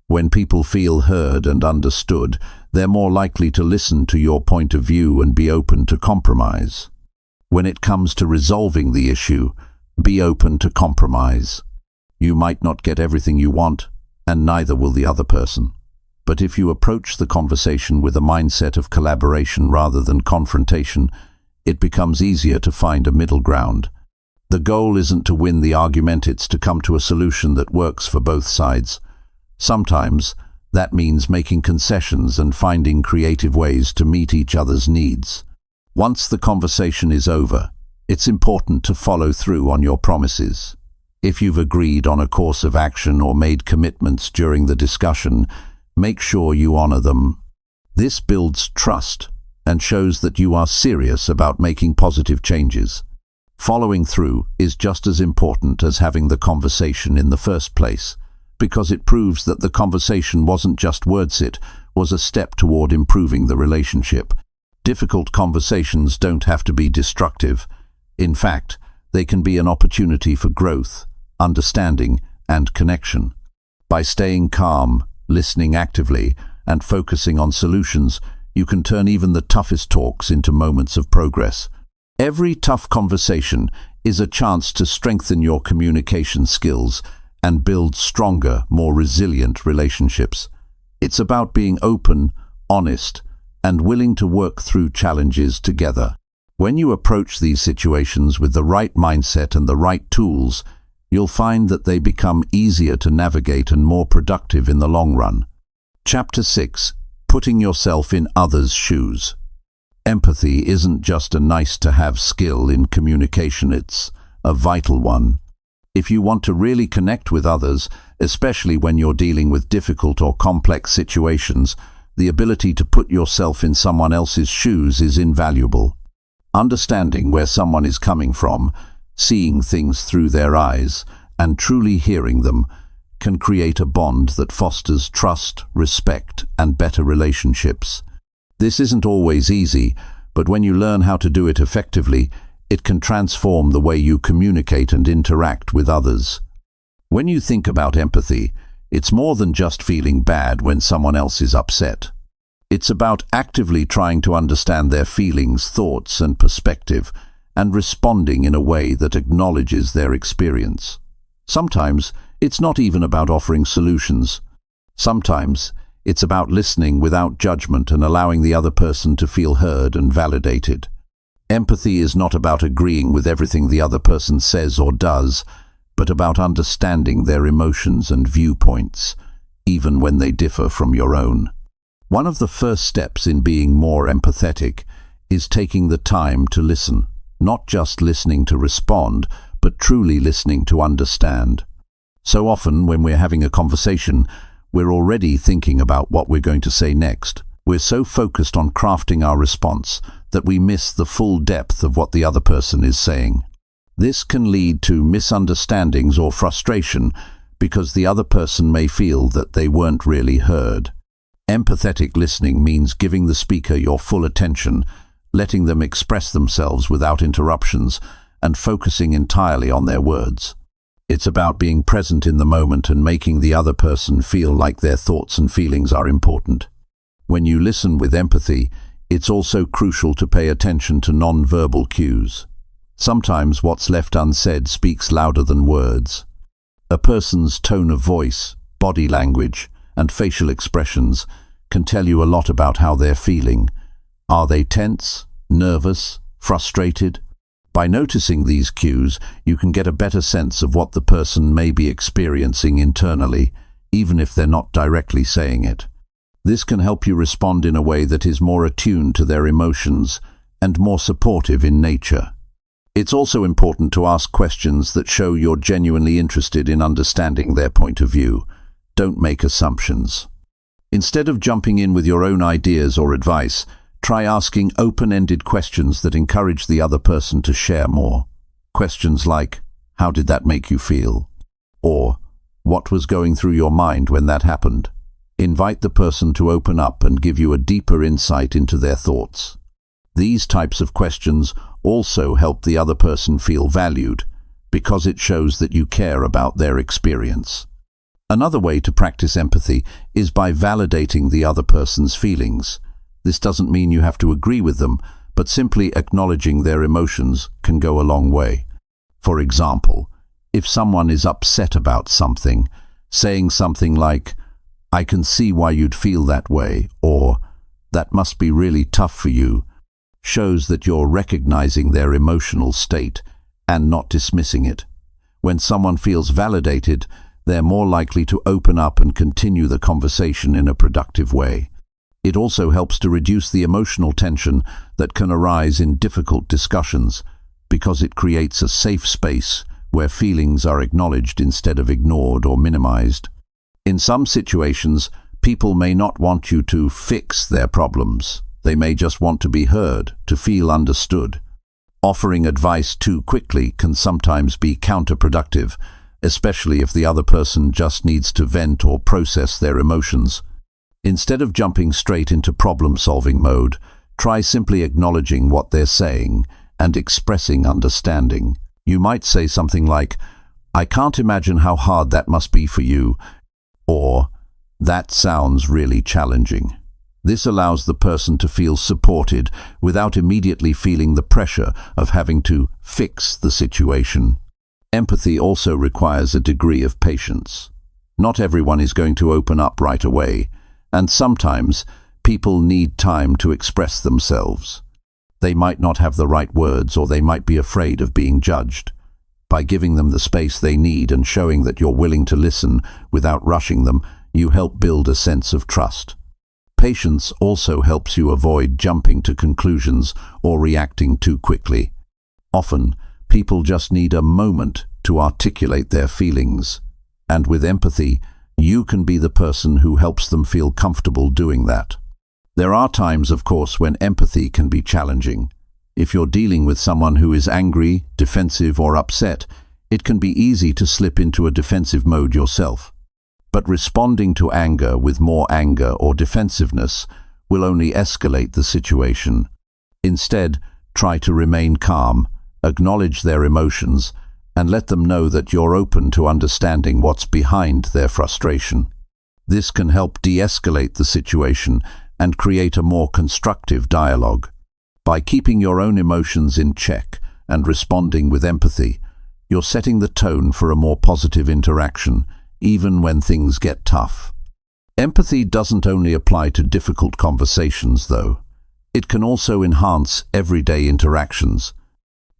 When people feel heard and understood, they're more likely to listen to your point of view and be open to compromise. When it comes to resolving the issue, be open to compromise. You might not get everything you want, and neither will the other person. But if you approach the conversation with a mindset of collaboration rather than confrontation, it becomes easier to find a middle ground. The goal isn't to win the argument, it's to come to a solution that works for both sides. Sometimes that means making concessions and finding creative ways to meet each other's needs. Once the conversation is over, it's important to follow through on your promises. If you've agreed on a course of action or made commitments during the discussion, make sure you honor them. This builds trust and shows that you are serious about making positive changes. Following through is just as important as having the conversation in the first place, because it proves that the conversation wasn't just words, it was a step toward improving the relationship. Difficult conversations don't have to be destructive. In fact, they can be an opportunity for growth, understanding, and connection. By staying calm, listening actively, and focusing on solutions, you can turn even the toughest talks into moments of progress. Every tough conversation is a chance to strengthen your communication skills and build stronger, more resilient relationships. It's about being open, honest, and willing to work through challenges together. When you approach these situations with the right mindset and the right tools, you'll find that they become easier to navigate and more productive in the long run. Chapter 6. Putting yourself in others' shoes. Empathy isn't just a nice-to-have skill in communication, it's a vital one. If you want to really connect with others, especially when you're dealing with difficult or complex situations, the ability to put yourself in someone else's shoes is invaluable. Understanding where someone is coming from, seeing things through their eyes, and truly hearing them can create a bond that fosters trust, respect, and better relationships. This isn't always easy, but when you learn how to do it effectively, It can transform the way you communicate and interact with others. When you think about empathy, it's more than just feeling bad when someone else is upset. It's about actively trying to understand their feelings, thoughts, and perspective, and responding in a way that acknowledges their experience. Sometimes, it's not even about offering solutions. Sometimes, it's about listening without judgment and allowing the other person to feel heard and validated. Empathy is not about agreeing with everything the other person says or does, but about understanding their emotions and viewpoints, even when they differ from your own. One of the first steps in being more empathetic is taking the time to listen, not just listening to respond, but truly listening to understand. So often, when we're having a conversation, we're already thinking about what we're going to say next. We're so focused on crafting our response that we miss the full depth of what the other person is saying. This can lead to misunderstandings or frustration because the other person may feel that they weren't really heard. Empathetic listening means giving the speaker your full attention, letting them express themselves without interruptions, and focusing entirely on their words. It's about being present in the moment and making the other person feel like their thoughts and feelings are important. When you listen with empathy, it's also crucial to pay attention to non-verbal cues. Sometimes what's left unsaid speaks louder than words. A person's tone of voice, body language, and facial expressions can tell you a lot about how they're feeling. Are they tense, nervous, frustrated? By noticing these cues, you can get a better sense of what the person may be experiencing internally, even if they're not directly saying it. This can help you respond in a way that is more attuned to their emotions and more supportive in nature. It's also important to ask questions that show you're genuinely interested in understanding their point of view. Don't make assumptions. Instead of jumping in with your own ideas or advice, try asking open-ended questions that encourage the other person to share more. Questions like, "How did that make you feel?" Or, "What was going through your mind when that happened?" Invite the person to open up and give you a deeper insight into their thoughts. These types of questions also help the other person feel valued, because it shows that you care about their experience. Another way to practice empathy is by validating the other person's feelings. This doesn't mean you have to agree with them, but simply acknowledging their emotions can go a long way. For example, if someone is upset about something, saying something like, "I can see why you'd feel that way," or "That must be really tough for you," shows that you're recognizing their emotional state and not dismissing it. When someone feels validated, they're more likely to open up and continue the conversation in a productive way. It also helps to reduce the emotional tension that can arise in difficult discussions, because it creates a safe space where feelings are acknowledged instead of ignored or minimized. In some situations, people may not want you to fix their problems. They may just want to be heard, to feel understood. Offering advice too quickly can sometimes be counterproductive, especially if the other person just needs to vent or process their emotions. Instead of jumping straight into problem-solving mode, try simply acknowledging what they're saying and expressing understanding. You might say something like, "I can't imagine how hard that must be for you," or "That sounds really challenging." This allows the person to feel supported without immediately feeling the pressure of having to fix the situation. Empathy also requires a degree of patience. Not everyone is going to open up right away, and sometimes people need time to express themselves. They might not have the right words, or they might be afraid of being judged. By giving them the space they need and showing that you're willing to listen without rushing them, you help build a sense of trust. Patience also helps you avoid jumping to conclusions or reacting too quickly. Often, people just need a moment to articulate their feelings, and with empathy, you can be the person who helps them feel comfortable doing that. There are times, of course, when empathy can be challenging. If you're dealing with someone who is angry, defensive, or upset, it can be easy to slip into a defensive mode yourself. But responding to anger with more anger or defensiveness will only escalate the situation. Instead, try to remain calm Acknowledge their emotions and let them know that you're open to understanding what's behind their frustration. This can help de-escalate the situation and create a more constructive dialogue. By keeping your own emotions in check and responding with empathy, you're setting the tone for a more positive interaction, even when things get tough. Empathy doesn't only apply to difficult conversations, though. It can also enhance everyday interactions.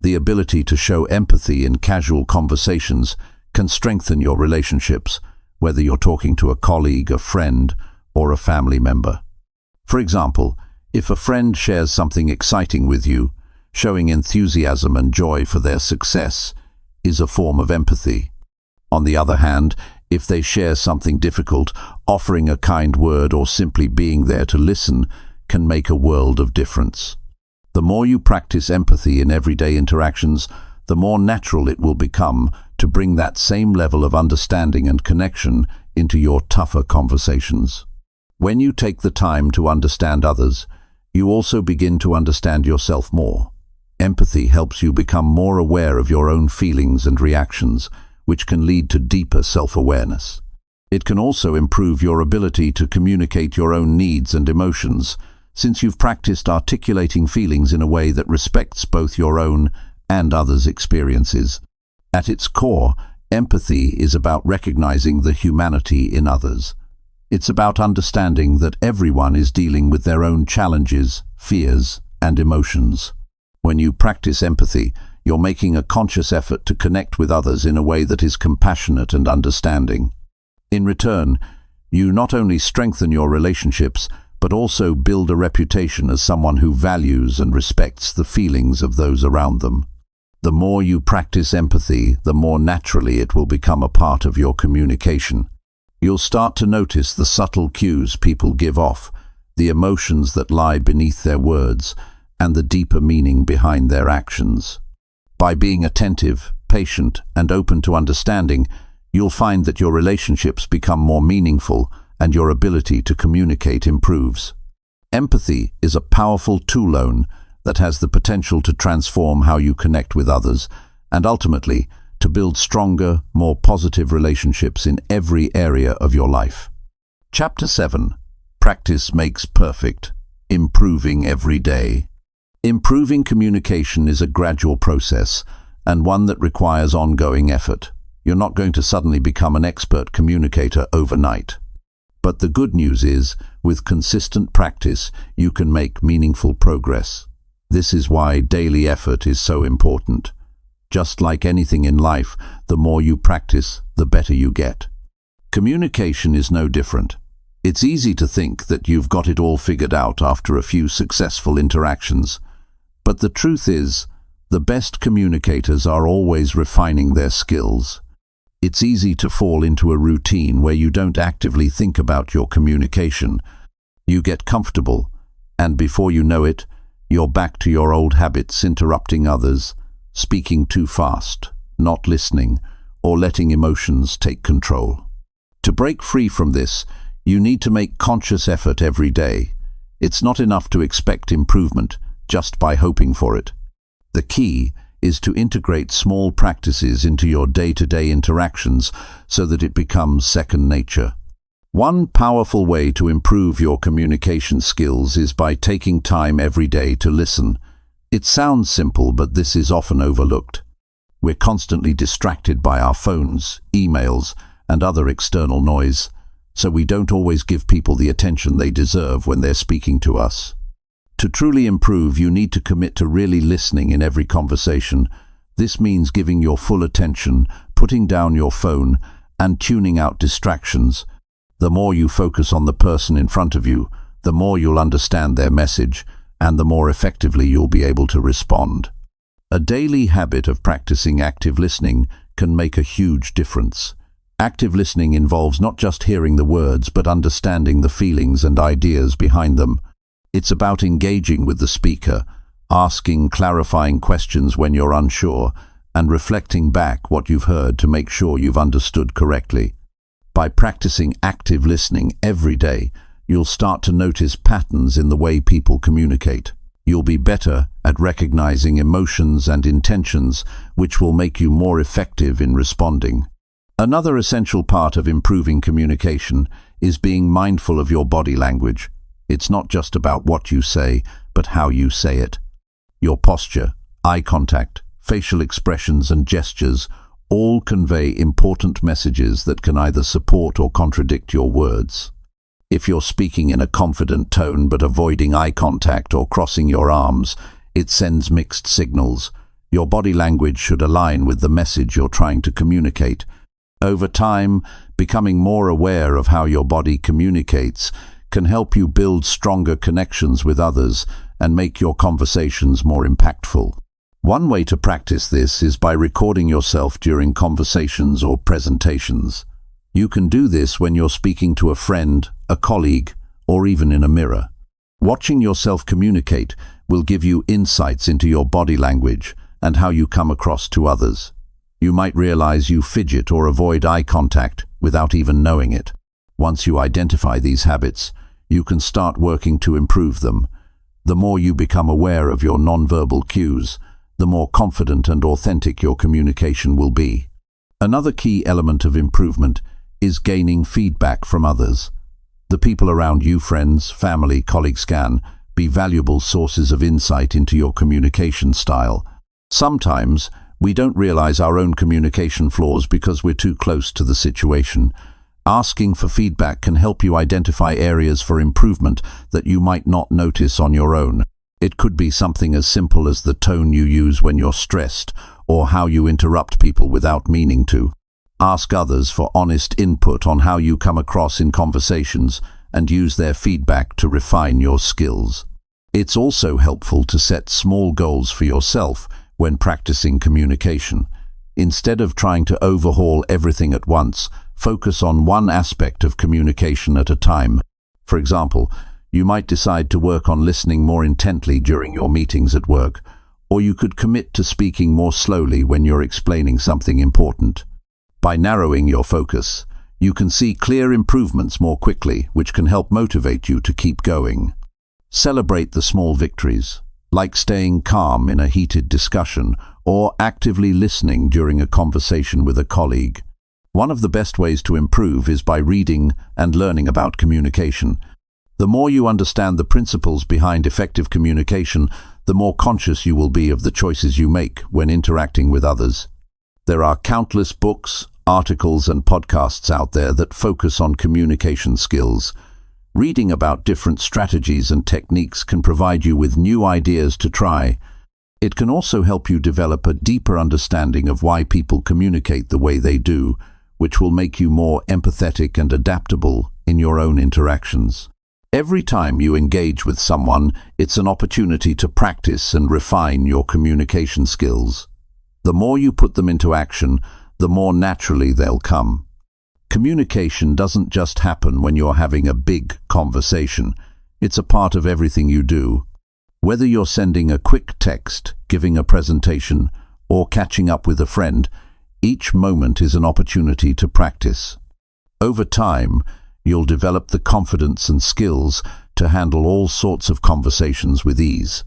The ability to show empathy in casual conversations can strengthen your relationships, whether you're talking to a colleague, a friend, or a family member. For example, if a friend shares something exciting with you, showing enthusiasm and joy for their success is a form of empathy. On the other hand, if they share something difficult, offering a kind word or simply being there to listen can make a world of difference. The more you practice empathy in everyday interactions, the more natural it will become to bring that same level of understanding and connection into your tougher conversations. When you take the time to understand others, you also begin to understand yourself more. Empathy helps you become more aware of your own feelings and reactions, which can lead to deeper self-awareness. It can also improve your ability to communicate your own needs and emotions, since you've practiced articulating feelings in a way that respects both your own and others' experiences. At its core, empathy is about recognizing the humanity in others. It's about understanding that everyone is dealing with their own challenges, fears, and emotions. When you practice empathy, you're making a conscious effort to connect with others in a way that is compassionate and understanding. In return, you not only strengthen your relationships, but also build a reputation as someone who values and respects the feelings of those around them. The more you practice empathy, the more naturally it will become a part of your communication. You'll start to notice the subtle cues people give off, the emotions that lie beneath their words, and the deeper meaning behind their actions. By being attentive, patient, and open to understanding, you'll find that your relationships become more meaningful and your ability to communicate improves. Empathy is a powerful tool that has the potential to transform how you connect with others and ultimately to build stronger, more positive relationships in every area of your life. Chapter 7. Practice makes perfect. Improving every day. Improving communication is a gradual process and one that requires ongoing effort. You're not going to suddenly become an expert communicator overnight. But the good news is, with consistent practice, you can make meaningful progress. This is why daily effort is so important. Just like anything in life, the more you practice, the better you get. Communication is no different. It's easy to think that you've got it all figured out after a few successful interactions. But the truth is, the best communicators are always refining their skills. It's easy to fall into a routine where you don't actively think about your communication. You get comfortable, and before you know it, you're back to your old habits, interrupting others, speaking too fast, not listening, or letting emotions take control. To break free from this, you need to make conscious effort every day. It's not enough to expect improvement just by hoping for it. The key is to integrate small practices into your day-to-day interactions so that it becomes second nature. One powerful way to improve your communication skills is by taking time every day to listen. It sounds simple, but this is often overlooked. We're constantly distracted by our phones, emails, and other external noise, so we don't always give people the attention they deserve when they're speaking to us. To truly improve, you need to commit to really listening in every conversation. This means giving your full attention, putting down your phone, and tuning out distractions. The more you focus on the person in front of you, the more you'll understand their message, and the more effectively you'll be able to respond. A daily habit of practicing active listening can make a huge difference. Active listening involves not just hearing the words, but understanding the feelings and ideas behind them. It's about engaging with the speaker, asking clarifying questions when you're unsure, and reflecting back what you've heard to make sure you've understood correctly. By practicing active listening every day, you'll start to notice patterns in the way people communicate. You'll be better at recognizing emotions and intentions, which will make you more effective in responding. Another essential part of improving communication is being mindful of your body language. It's not just about what you say, but how you say it. Your posture, eye contact, facial expressions and gestures all convey important messages that can either support or contradict your words. If you're speaking in a confident tone but avoiding eye contact or crossing your arms, it sends mixed signals. Your body language should align with the message you're trying to communicate. Over time, becoming more aware of how your body communicates can help you build stronger connections with others and make your conversations more impactful. One way to practice this is by recording yourself during conversations or presentations. You can do this when you're speaking to a friend, a colleague, or even in a mirror. Watching yourself communicate will give you insights into your body language and how you come across to others. You might realize you fidget or avoid eye contact without even knowing it. Once you identify these habits, you can start working to improve them. The more you become aware of your nonverbal cues, the more confident and authentic your communication will be. Another key element of improvement is gaining feedback from others. The people around you, friends, family, colleagues, can be valuable sources of insight into your communication style. Sometimes we don't realize our own communication flaws because we're too close to the situation. Asking for feedback can help you identify areas for improvement that you might not notice on your own. It could be something as simple as the tone you use when you're stressed, or how you interrupt people without meaning to. Ask others for honest input on how you come across in conversations and use their feedback to refine your skills. It's also helpful to set small goals for yourself when practicing communication. Instead of trying to overhaul everything at once, focus on one aspect of communication at a time. For example, you might decide to work on listening more intently during your meetings at work, or you could commit to speaking more slowly when you're explaining something important. By narrowing your focus, you can see clear improvements more quickly, which can help motivate you to keep going. Celebrate the small victories, like staying calm in a heated discussion or actively listening during a conversation with a colleague. One of the best ways to improve is by reading and learning about communication. The more you understand the principles behind effective communication, the more conscious you will be of the choices you make when interacting with others. There are countless books, articles, and podcasts out there that focus on communication skills. Reading about different strategies and techniques can provide you with new ideas to try. It can also help you develop a deeper understanding of why people communicate the way they do, which will make you more empathetic and adaptable in your own interactions. Every time you engage with someone, it's an opportunity to practice and refine your communication skills. The more you put them into action, the more naturally they'll come. Communication doesn't just happen when you're having a big conversation. It's a part of everything you do. Whether you're sending a quick text, giving a presentation, or catching up with a friend, each moment is an opportunity to practice. Over time, you'll develop the confidence and skills to handle all sorts of conversations with ease.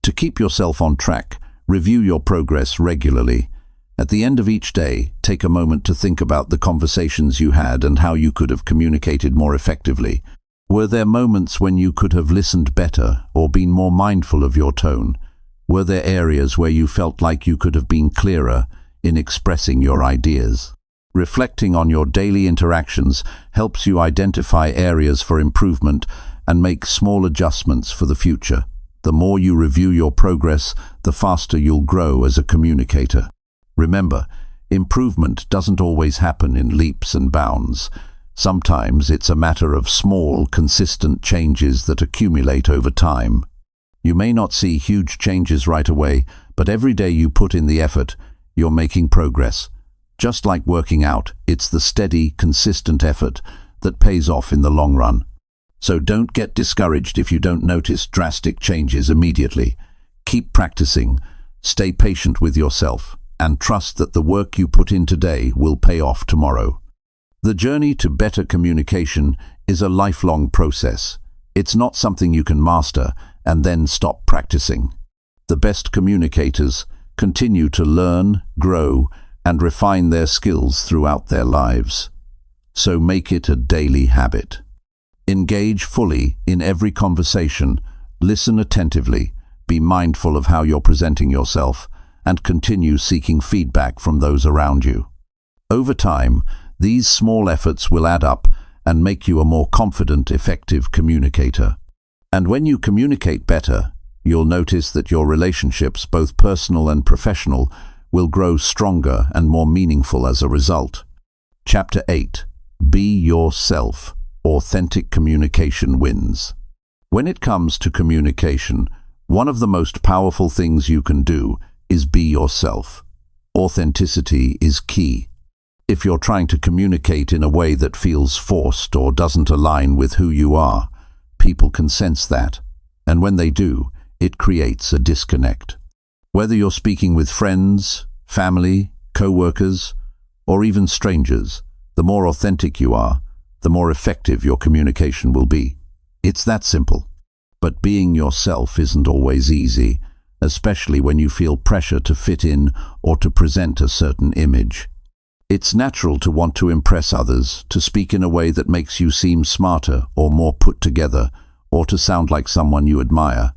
To keep yourself on track, review your progress regularly. At the end of each day, take a moment to think about the conversations you had and how you could have communicated more effectively. Were there moments when you could have listened better or been more mindful of your tone? Were there areas where you felt like you could have been clearer in expressing your ideas? Reflecting on your daily interactions helps you identify areas for improvement and make small adjustments for the future. The more you review your progress, the faster you'll grow as a communicator. Remember, improvement doesn't always happen in leaps and bounds. Sometimes it's a matter of small, consistent changes that accumulate over time. You may not see huge changes right away, but every day you put in the effort, you're making progress. Just like working out, it's the steady, consistent effort that pays off in the long run. So don't get discouraged if you don't notice drastic changes immediately. Keep practicing, stay patient with yourself, and trust that the work you put in today will pay off tomorrow. The journey to better communication is a lifelong process. It's not something you can master, and then stop practicing. The best communicators continue to learn, grow, and refine their skills throughout their lives. So make it a daily habit. Engage fully in every conversation, listen attentively, be mindful of how you're presenting yourself, and continue seeking feedback from those around you. Over time, these small efforts will add up and make you a more confident, effective communicator. And when you communicate better, you'll notice that your relationships, both personal and professional, will grow stronger and more meaningful as a result. Chapter 8. Be yourself. Authentic communication wins. When it comes to communication, one of the most powerful things you can do is be yourself. Authenticity is key. If you're trying to communicate in a way that feels forced or doesn't align with who you are, people can sense that, and when they do, it creates a disconnect. Whether you're speaking with friends, family, co-workers, or even strangers, the more authentic you are, the more effective your communication will be. It's that simple. But being yourself isn't always easy, especially when you feel pressure to fit in or to present a certain image. It's natural to want to impress others, to speak in a way that makes you seem smarter or more put together, or to sound like someone you admire.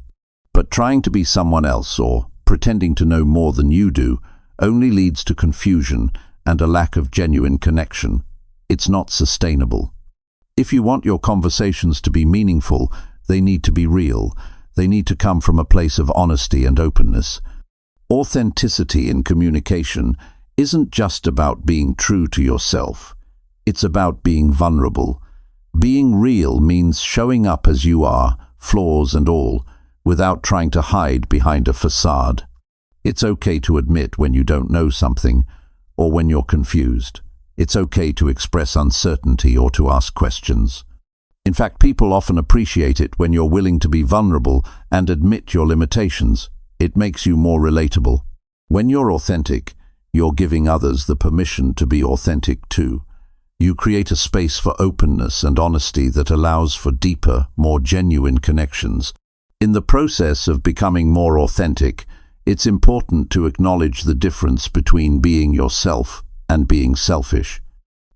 But trying to be someone else or pretending to know more than you do only leads to confusion and a lack of genuine connection. It's not sustainable. If you want your conversations to be meaningful, they need to be real. They need to come from a place of honesty and openness. Authenticity in communication isn't just about being true to yourself. It's about being vulnerable. Being real means showing up as you are, flaws and all, without trying to hide behind a facade. It's okay to admit when you don't know something, or when you're confused. It's okay to express uncertainty or to ask questions. In fact, people often appreciate it when you're willing to be vulnerable and admit your limitations. It makes you more relatable. When you're authentic, you're giving others the permission to be authentic too. You create a space for openness and honesty that allows for deeper, more genuine connections. In the process of becoming more authentic, it's important to acknowledge the difference between being yourself and being selfish.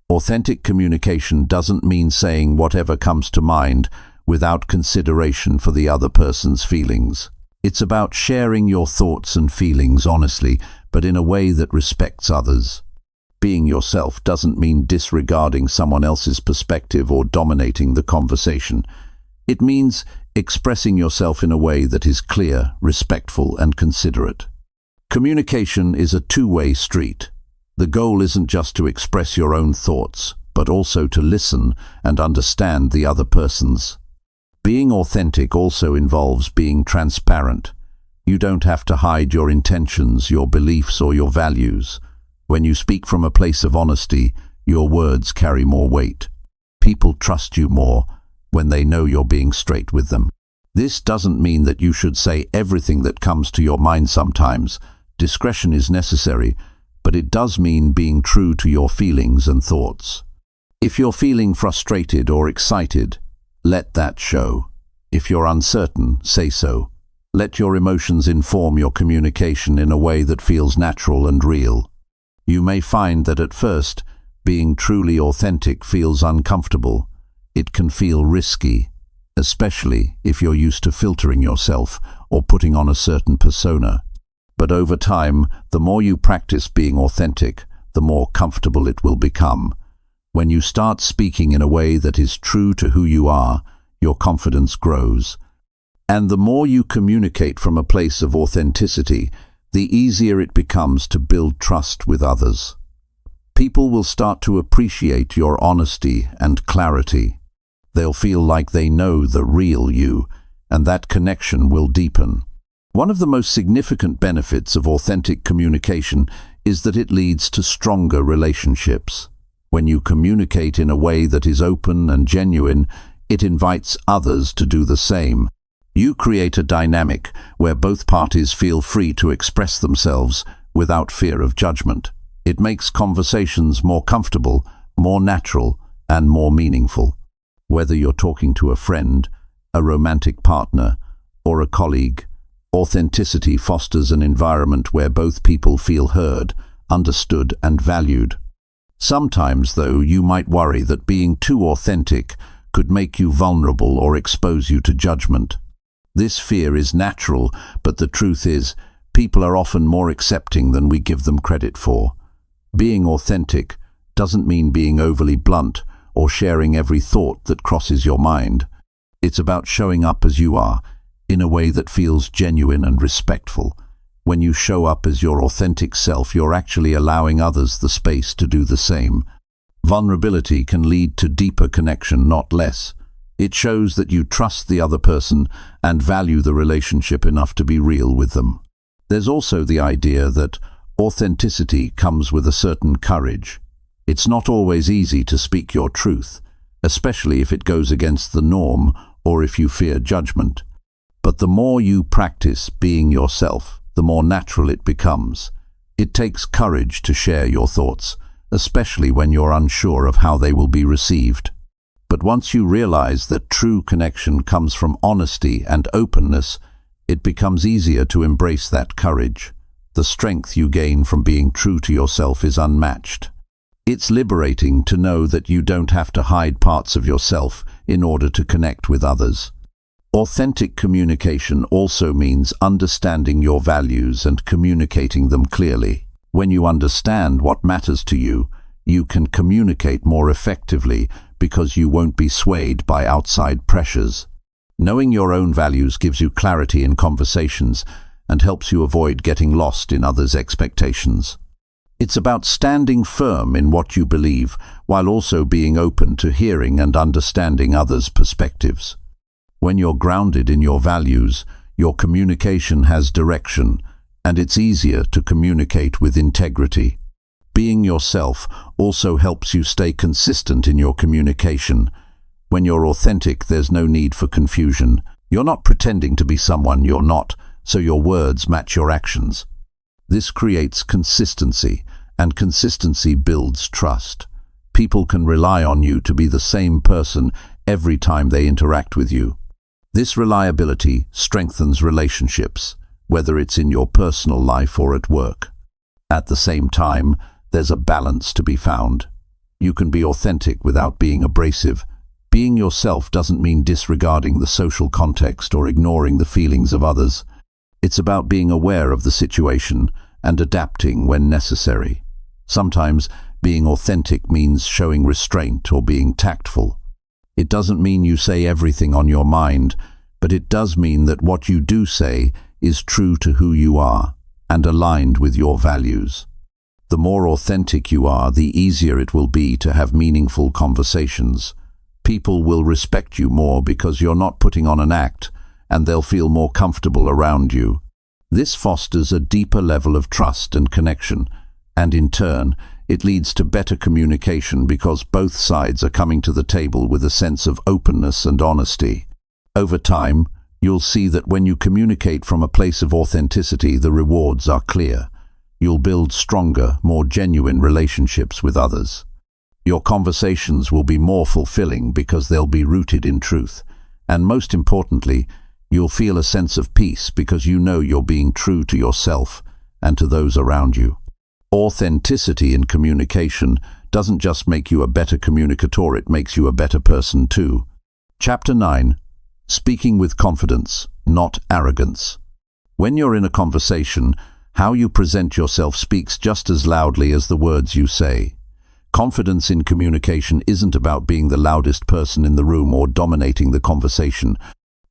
Authentic communication doesn't mean saying whatever comes to mind without consideration for the other person's feelings. It's about sharing your thoughts and feelings honestly, but in a way that respects others. Being yourself doesn't mean disregarding someone else's perspective or dominating the conversation. It means expressing yourself in a way that is clear, respectful, and considerate. Communication is a two-way street. The goal isn't just to express your own thoughts, but also to listen and understand the other person's. Being authentic also involves being transparent. You don't have to hide your intentions, your beliefs, or your values. When you speak from a place of honesty, your words carry more weight. People trust you more when they know you're being straight with them. This doesn't mean that you should say everything that comes to your mind sometimes. Discretion is necessary, but it does mean being true to your feelings and thoughts. If you're feeling frustrated or excited, let that show. If you're uncertain, say so. Let your emotions inform your communication in a way that feels natural and real. You may find that at first, being truly authentic feels uncomfortable. It can feel risky, especially if you're used to filtering yourself or putting on a certain persona. But over time, the more you practice being authentic, the more comfortable it will become. When you start speaking in a way that is true to who you are, your confidence grows. And the more you communicate from a place of authenticity, the easier it becomes to build trust with others. People will start to appreciate your honesty and clarity. They'll feel like they know the real you, and that connection will deepen. One of the most significant benefits of authentic communication is that it leads to stronger relationships. When you communicate in a way that is open and genuine, it invites others to do the same. You create a dynamic where both parties feel free to express themselves without fear of judgment. It makes conversations more comfortable, more natural, and more meaningful. Whether you're talking to a friend, a romantic partner, or a colleague. Authenticity fosters an environment where both people feel heard, understood, and valued. Sometimes, though, you might worry that being too authentic could make you vulnerable or expose you to judgment. This fear is natural, but the truth is, people are often more accepting than we give them credit for. Being authentic doesn't mean being overly blunt or sharing every thought that crosses your mind. It's about showing up as you are, in a way that feels genuine and respectful. When you show up as your authentic self, you're actually allowing others the space to do the same. Vulnerability can lead to deeper connection, not less. It shows that you trust the other person and value the relationship enough to be real with them. There's also the idea that authenticity comes with a certain courage. It's not always easy to speak your truth, especially if it goes against the norm or if you fear judgment. But the more you practice being yourself, the more natural it becomes. It takes courage to share your thoughts, especially when you're unsure of how they will be received. But once you realize that true connection comes from honesty and openness, it becomes easier to embrace that courage. The strength you gain from being true to yourself is unmatched. It's liberating to know that you don't have to hide parts of yourself in order to connect with others. Authentic communication also means understanding your values and communicating them clearly. When you understand what matters to you, you can communicate more effectively because you won't be swayed by outside pressures. Knowing your own values gives you clarity in conversations and helps you avoid getting lost in others' expectations. It's about standing firm in what you believe while also being open to hearing and understanding others' perspectives. When you're grounded in your values, your communication has direction, and it's easier to communicate with integrity. Being yourself also helps you stay consistent in your communication. When you're authentic, there's no need for confusion. You're not pretending to be someone you're not, so your words match your actions. This creates consistency, and consistency builds trust. People can rely on you to be the same person every time they interact with you. This reliability strengthens relationships, whether it's in your personal life or at work. At the same time, there's a balance to be found. You can be authentic without being abrasive. Being yourself doesn't mean disregarding the social context or ignoring the feelings of others. It's about being aware of the situation and adapting when necessary. Sometimes being authentic means showing restraint or being tactful. It doesn't mean you say everything on your mind, but it does mean that what you do say is true to who you are and aligned with your values. The more authentic you are, the easier it will be to have meaningful conversations. People will respect you more because you're not putting on an act, and they'll feel more comfortable around you. This fosters a deeper level of trust and connection, and in turn, it leads to better communication because both sides are coming to the table with a sense of openness and honesty. Over time, you'll see that when you communicate from a place of authenticity, the rewards are clear. You'll build stronger, more genuine relationships with others. Your conversations will be more fulfilling because they'll be rooted in truth. And most importantly, you'll feel a sense of peace because you know you're being true to yourself and to those around you. Authenticity in communication doesn't just make you a better communicator, it makes you a better person too. Chapter 9. Speaking with confidence, not arrogance. When you're in a conversation, how you present yourself speaks just as loudly as the words you say. Confidence in communication isn't about being the loudest person in the room or dominating the conversation.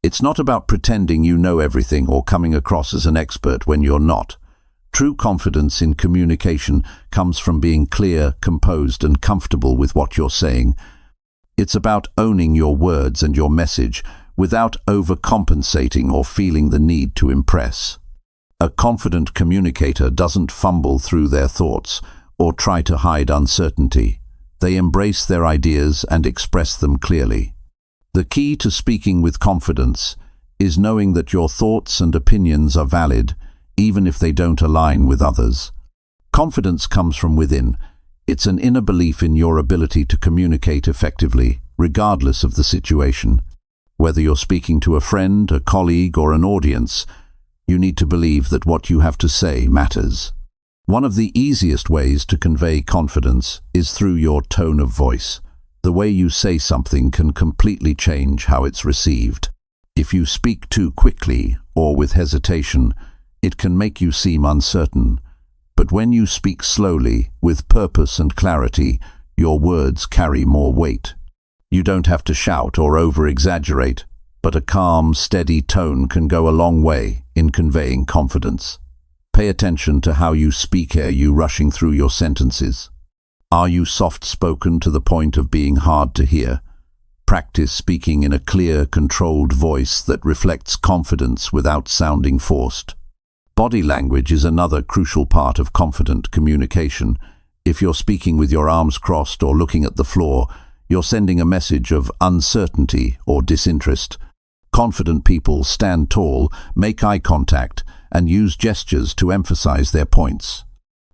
It's not about pretending you know everything or coming across as an expert when you're not. True confidence in communication comes from being clear, composed, and comfortable with what you're saying. It's about owning your words and your message without overcompensating or feeling the need to impress. A confident communicator doesn't fumble through their thoughts or try to hide uncertainty. They embrace their ideas and express them clearly. The key to speaking with confidence is knowing that your thoughts and opinions are valid, even if they don't align with others. Confidence comes from within. It's an inner belief in your ability to communicate effectively, regardless of the situation. Whether you're speaking to a friend, a colleague, or an audience, you need to believe that what you have to say matters. One of the easiest ways to convey confidence is through your tone of voice. The way you say something can completely change how it's received. If you speak too quickly or with hesitation, it can make you seem uncertain. But when you speak slowly, with purpose and clarity, your words carry more weight. You don't have to shout or over-exaggerate, but a calm, steady tone can go a long way in conveying confidence. Pay attention to how you speak. Are you rushing through your sentences? Are you soft-spoken to the point of being hard to hear? Practice speaking in a clear, controlled voice that reflects confidence without sounding forced. Body language is another crucial part of confident communication. If you're speaking with your arms crossed or looking at the floor, you're sending a message of uncertainty or disinterest. Confident people stand tall, make eye contact, and use gestures to emphasize their points.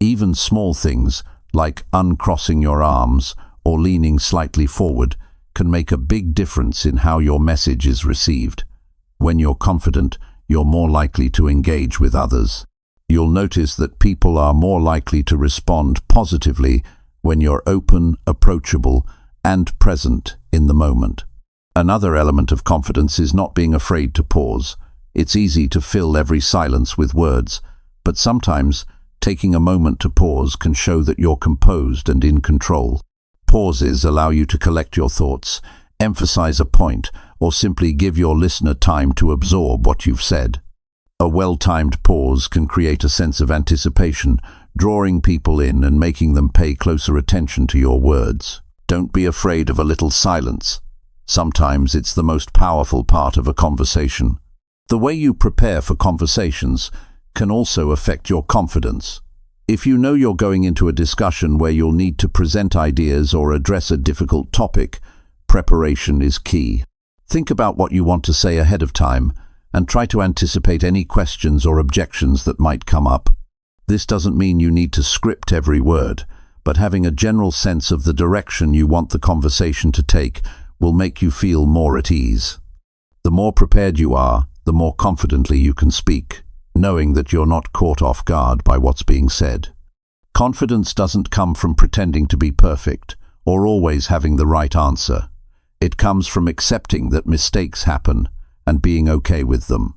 Even small things, like uncrossing your arms or leaning slightly forward, can make a big difference in how your message is received. When you're confident, you're more likely to engage with others. You'll notice that people are more likely to respond positively when you're open, approachable, and present in the moment. Another element of confidence is not being afraid to pause. It's easy to fill every silence with words, but sometimes taking a moment to pause can show that you're composed and in control. Pauses allow you to collect your thoughts, emphasize a point, or simply give your listener time to absorb what you've said. A well-timed pause can create a sense of anticipation, drawing people in and making them pay closer attention to your words. Don't be afraid of a little silence. Sometimes it's the most powerful part of a conversation. The way you prepare for conversations can also affect your confidence. If you know you're going into a discussion where you'll need to present ideas or address a difficult topic, preparation is key. Think about what you want to say ahead of time and try to anticipate any questions or objections that might come up. This doesn't mean you need to script every word, but having a general sense of the direction you want the conversation to take will make you feel more at ease. The more prepared you are, the more confidently you can speak, knowing that you're not caught off guard by what's being said. Confidence doesn't come from pretending to be perfect or always having the right answer. It comes from accepting that mistakes happen and being okay with them.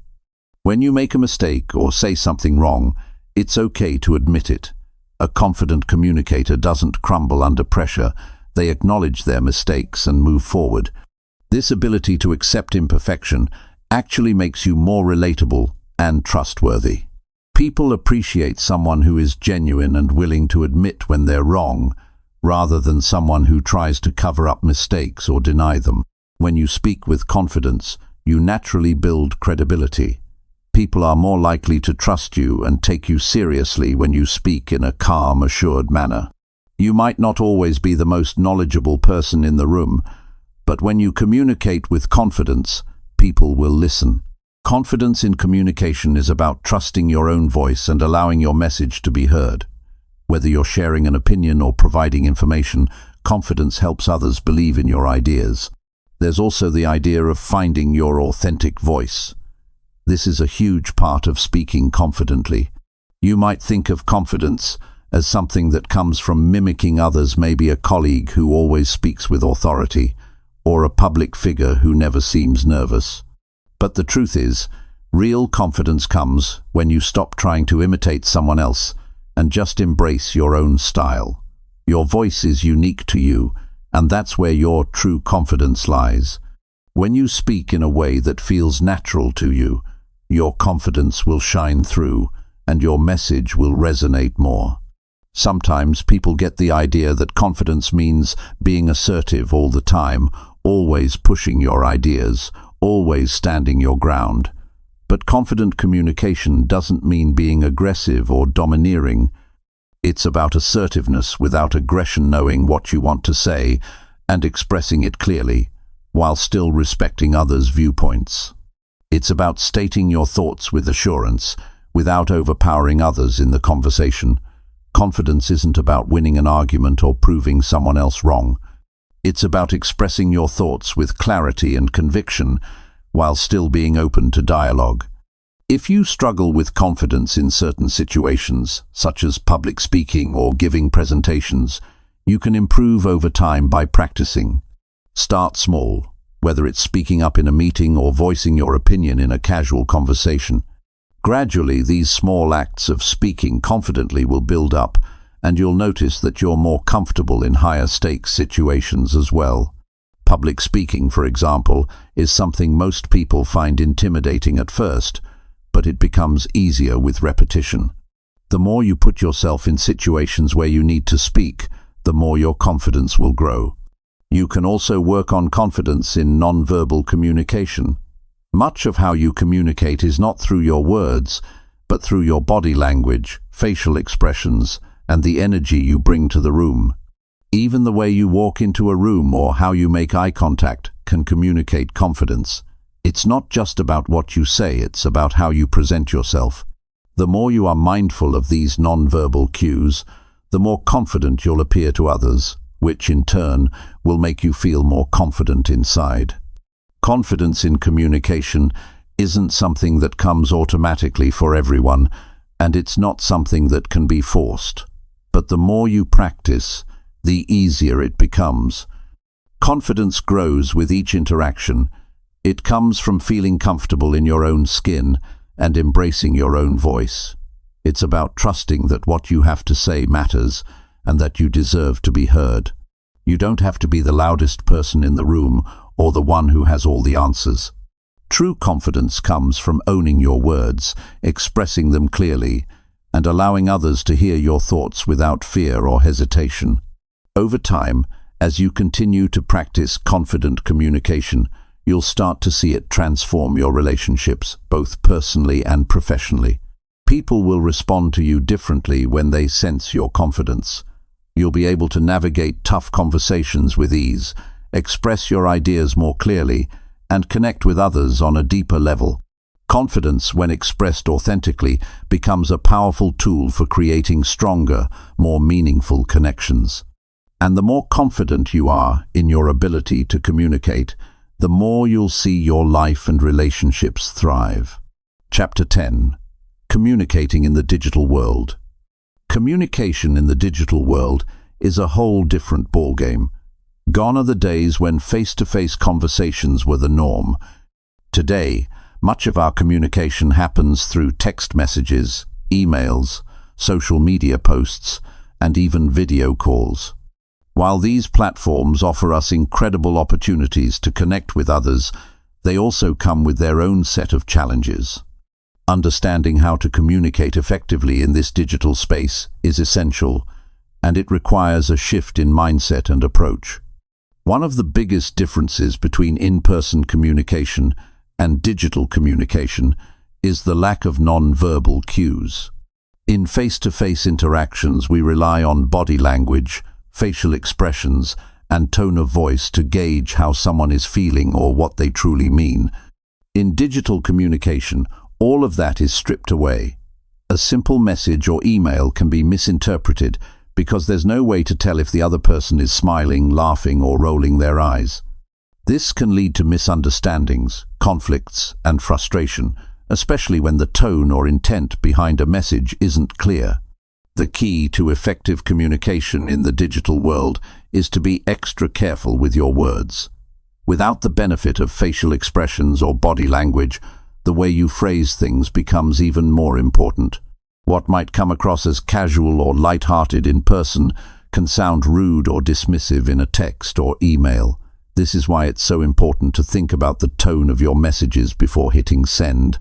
When you make a mistake or say something wrong, it's okay to admit it. A confident communicator doesn't crumble under pressure. They acknowledge their mistakes and move forward. This ability to accept imperfection actually makes you more relatable and trustworthy. People appreciate someone who is genuine and willing to admit when they're wrong, rather than someone who tries to cover up mistakes or deny them. When you speak with confidence, you naturally build credibility. People are more likely to trust you and take you seriously when you speak in a calm, assured manner. You might not always be the most knowledgeable person in the room, but when you communicate with confidence, people will listen. Confidence in communication is about trusting your own voice and allowing your message to be heard. Whether you're sharing an opinion or providing information, confidence helps others believe in your ideas. There's also the idea of finding your authentic voice. This is a huge part of speaking confidently. You might think of confidence as something that comes from mimicking others, maybe a colleague who always speaks with authority, or a public figure who never seems nervous. But the truth is, real confidence comes when you stop trying to imitate someone else and just embrace your own style. Your voice is unique to you, and that's where your true confidence lies. When you speak in a way that feels natural to you, your confidence will shine through, and your message will resonate more. Sometimes people get the idea that confidence means being assertive all the time, always pushing your ideas, always standing your ground. But confident communication doesn't mean being aggressive or domineering. It's about assertiveness without aggression, knowing what you want to say and expressing it clearly, while still respecting others' viewpoints. It's about stating your thoughts with assurance, without overpowering others in the conversation. Confidence isn't about winning an argument or proving someone else wrong. It's about expressing your thoughts with clarity and conviction while still being open to dialogue. If you struggle with confidence in certain situations, such as public speaking or giving presentations, you can improve over time by practicing. Start small, whether it's speaking up in a meeting or voicing your opinion in a casual conversation. Gradually, these small acts of speaking confidently will build up, and you'll notice that you're more comfortable in higher stakes situations as well. Public speaking, for example, is something most people find intimidating at first, but it becomes easier with repetition. The more you put yourself in situations where you need to speak, the more your confidence will grow. You can also work on confidence in non-verbal communication. Much of how you communicate is not through your words, but through your body language, facial expressions, and the energy you bring to the room. Even the way you walk into a room or how you make eye contact can communicate confidence. It's not just about what you say, it's about how you present yourself. The more you are mindful of these non-verbal cues, the more confident you'll appear to others, which in turn will make you feel more confident inside. Confidence in communication isn't something that comes automatically for everyone, and it's not something that can be forced. But the more you practice, the easier it becomes. Confidence grows with each interaction. It comes from feeling comfortable in your own skin and embracing your own voice. It's about trusting that what you have to say matters and that you deserve to be heard. You don't have to be the loudest person in the room or the one who has all the answers. True confidence comes from owning your words, expressing them clearly, and allowing others to hear your thoughts without fear or hesitation. Over time, as you continue to practice confident communication, you'll start to see it transform your relationships, both personally and professionally. People will respond to you differently when they sense your confidence. You'll be able to navigate tough conversations with ease, express your ideas more clearly, and connect with others on a deeper level. Confidence, when expressed authentically, becomes a powerful tool for creating stronger, more meaningful connections. And the more confident you are in your ability to communicate, the more you'll see your life and relationships thrive. Chapter 10. Communicating in the digital world. Communication in the digital world is a whole different ballgame. Gone are the days when face-to-face conversations were the norm. Today, much of our communication happens through text messages, emails, social media posts, and even video calls. While these platforms offer us incredible opportunities to connect with others, they also come with their own set of challenges. Understanding how to communicate effectively in this digital space is essential, and it requires a shift in mindset and approach. One of the biggest differences between in-person communication and digital communication is the lack of non-verbal cues. In face-to-face interactions, we rely on body language, facial expressions, and tone of voice to gauge how someone is feeling or what they truly mean. In digital communication, all of that is stripped away. A simple message or email can be misinterpreted because there's no way to tell if the other person is smiling, laughing, or rolling their eyes. This can lead to misunderstandings, conflicts, and frustration, especially when the tone or intent behind a message isn't clear. The key to effective communication in the digital world is to be extra careful with your words. Without the benefit of facial expressions or body language, the way you phrase things becomes even more important. What might come across as casual or light-hearted in person can sound rude or dismissive in a text or email. This is why it's so important to think about the tone of your messages before hitting send.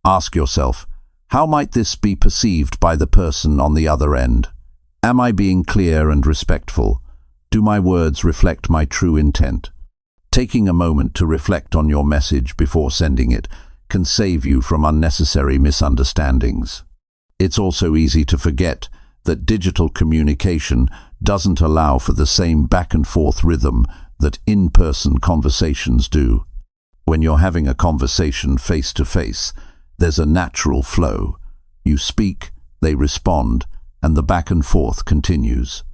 Ask yourself, how might this be perceived by the person on the other end? Am I being clear and respectful? Do my words reflect my true intent? Taking a moment to reflect on your message before sending it can save you from unnecessary misunderstandings. It's also easy to forget that digital communication doesn't allow for the same back-and-forth rhythm that in-person conversations do. When you're having a conversation face-to-face, there's a natural flow. You speak, they respond, and the back and forth continues.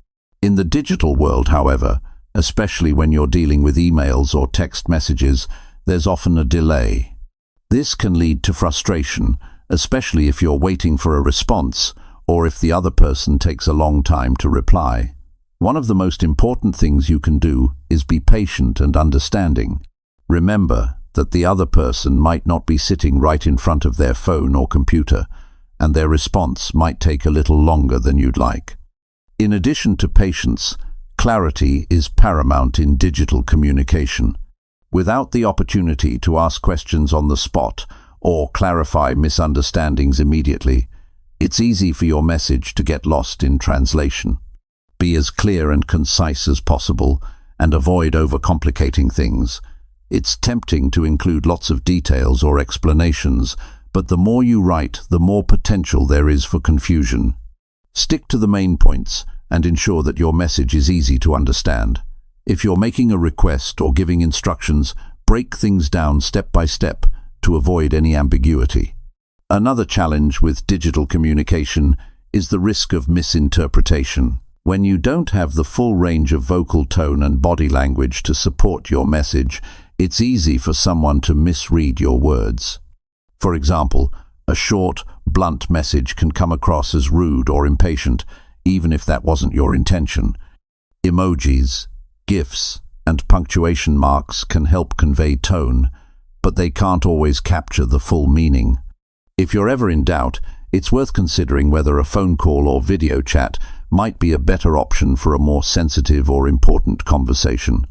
In the digital world, however, Especially when you're dealing with emails or text messages, there's often a delay. This can lead to frustration, especially if you're waiting for a response or if the other person takes a long time to reply. One of the most important things you can do is be patient and understanding. Remember that the other person might not be sitting right in front of their phone or computer, and their response might take a little longer than you'd like. In addition to patience, clarity is paramount in digital communication. Without the opportunity to ask questions on the spot or clarify misunderstandings immediately, it's easy for your message to get lost in translation. Be as clear and concise as possible and avoid overcomplicating things. It's tempting to include lots of details or explanations, but the more you write, the more potential there is for confusion. Stick to the main points and ensure that your message is easy to understand. If you're making a request or giving instructions, break things down step by step to avoid any ambiguity. Another challenge with digital communication is the risk of misinterpretation. When you don't have the full range of vocal tone and body language to support your message, it's easy for someone to misread your words. For example, a short, blunt message can come across as rude or impatient, even if that wasn't your intention. Emojis, GIFs, and punctuation marks can help convey tone, but they can't always capture the full meaning. If you're ever in doubt, it's worth considering whether a phone call or video chat might be a better option for a more sensitive or important conversation.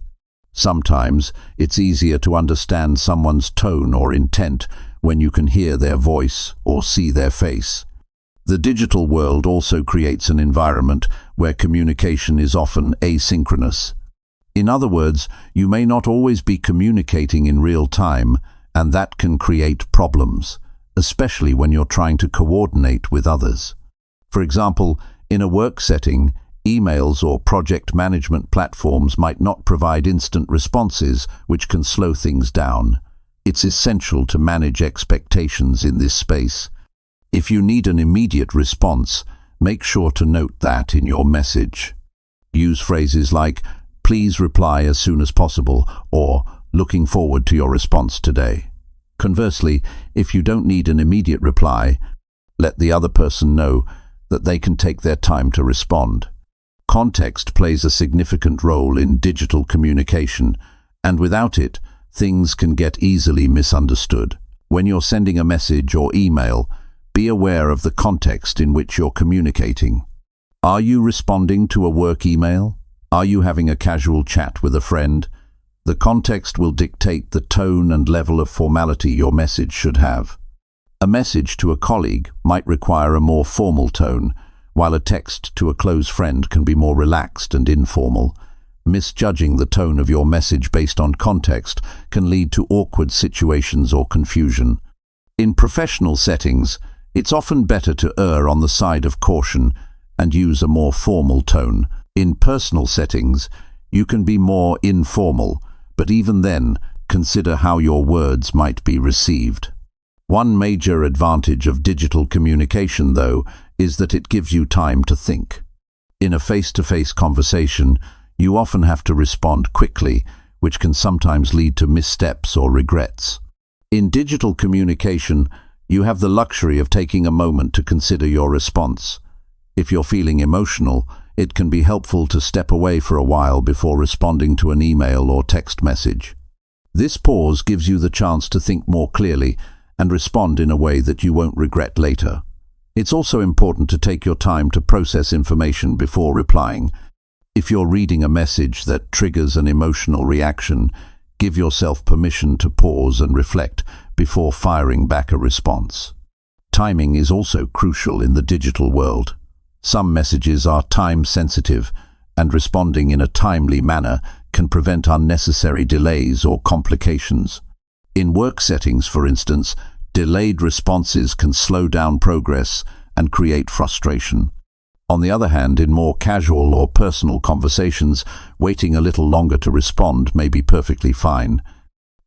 Sometimes it's easier to understand someone's tone or intent when you can hear their voice or see their face. The digital world also creates an environment where communication is often asynchronous. In other words, you may not always be communicating in real time, and that can create problems, especially when you're trying to coordinate with others. For example, in a work setting, emails or project management platforms might not provide instant responses, which can slow things down. It's essential to manage expectations in this space. If you need an immediate response, make sure to note that in your message. Use phrases like, "Please reply as soon as possible," or "Looking forward to your response today." Conversely, if you don't need an immediate reply, let the other person know that they can take their time to respond. Context plays a significant role in digital communication, and without it, things can get easily misunderstood. When you're sending a message or email, be aware of the context in which you're communicating. Are you responding to a work email? Are you having a casual chat with a friend? The context will dictate the tone and level of formality your message should have. A message to a colleague might require a more formal tone, while a text to a close friend can be more relaxed and informal. Misjudging the tone of your message based on context can lead to awkward situations or confusion. In professional settings, it's often better to err on the side of caution and use a more formal tone. In personal settings, you can be more informal, but even then, consider how your words might be received. One major advantage of digital communication, though, is that it gives you time to think. In a face-to-face conversation, you often have to respond quickly, which can sometimes lead to missteps or regrets. In digital communication, you have the luxury of taking a moment to consider your response. If you're feeling emotional, it can be helpful to step away for a while before responding to an email or text message. This pause gives you the chance to think more clearly and respond in a way that you won't regret later. It's also important to take your time to process information before replying. If you're reading a message that triggers an emotional reaction, give yourself permission to pause and reflect before firing back a response. Timing is also crucial in the digital world. Some messages are time-sensitive, and responding in a timely manner can prevent unnecessary delays or complications. In work settings, for instance, delayed responses can slow down progress and create frustration. On the other hand, in more casual or personal conversations, waiting a little longer to respond may be perfectly fine.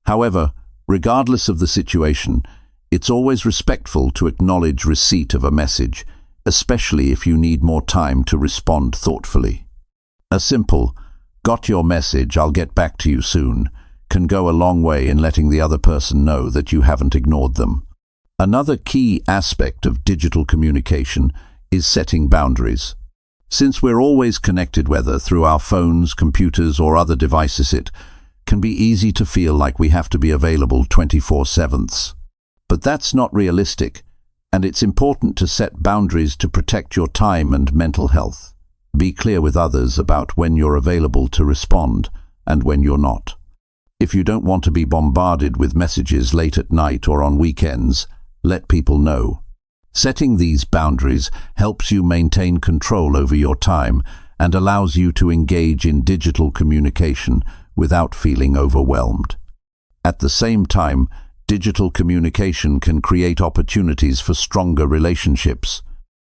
However, regardless of the situation, it's always respectful to acknowledge receipt of a message, especially if you need more time to respond thoughtfully. A simple, "Got your message, I'll get back to you soon," can go a long way in letting the other person know that you haven't ignored them. Another key aspect of digital communication is setting boundaries. Since we're always connected, whether through our phones, computers, or other devices, it can be easy to feel like we have to be available 24/7. But that's not realistic, and it's important to set boundaries to protect your time and mental health. Be clear with others about when you're available to respond and when you're not. If you don't want to be bombarded with messages late at night or on weekends, let people know. Setting these boundaries helps you maintain control over your time and allows you to engage in digital communication without feeling overwhelmed. At the same time, digital communication can create opportunities for stronger relationships.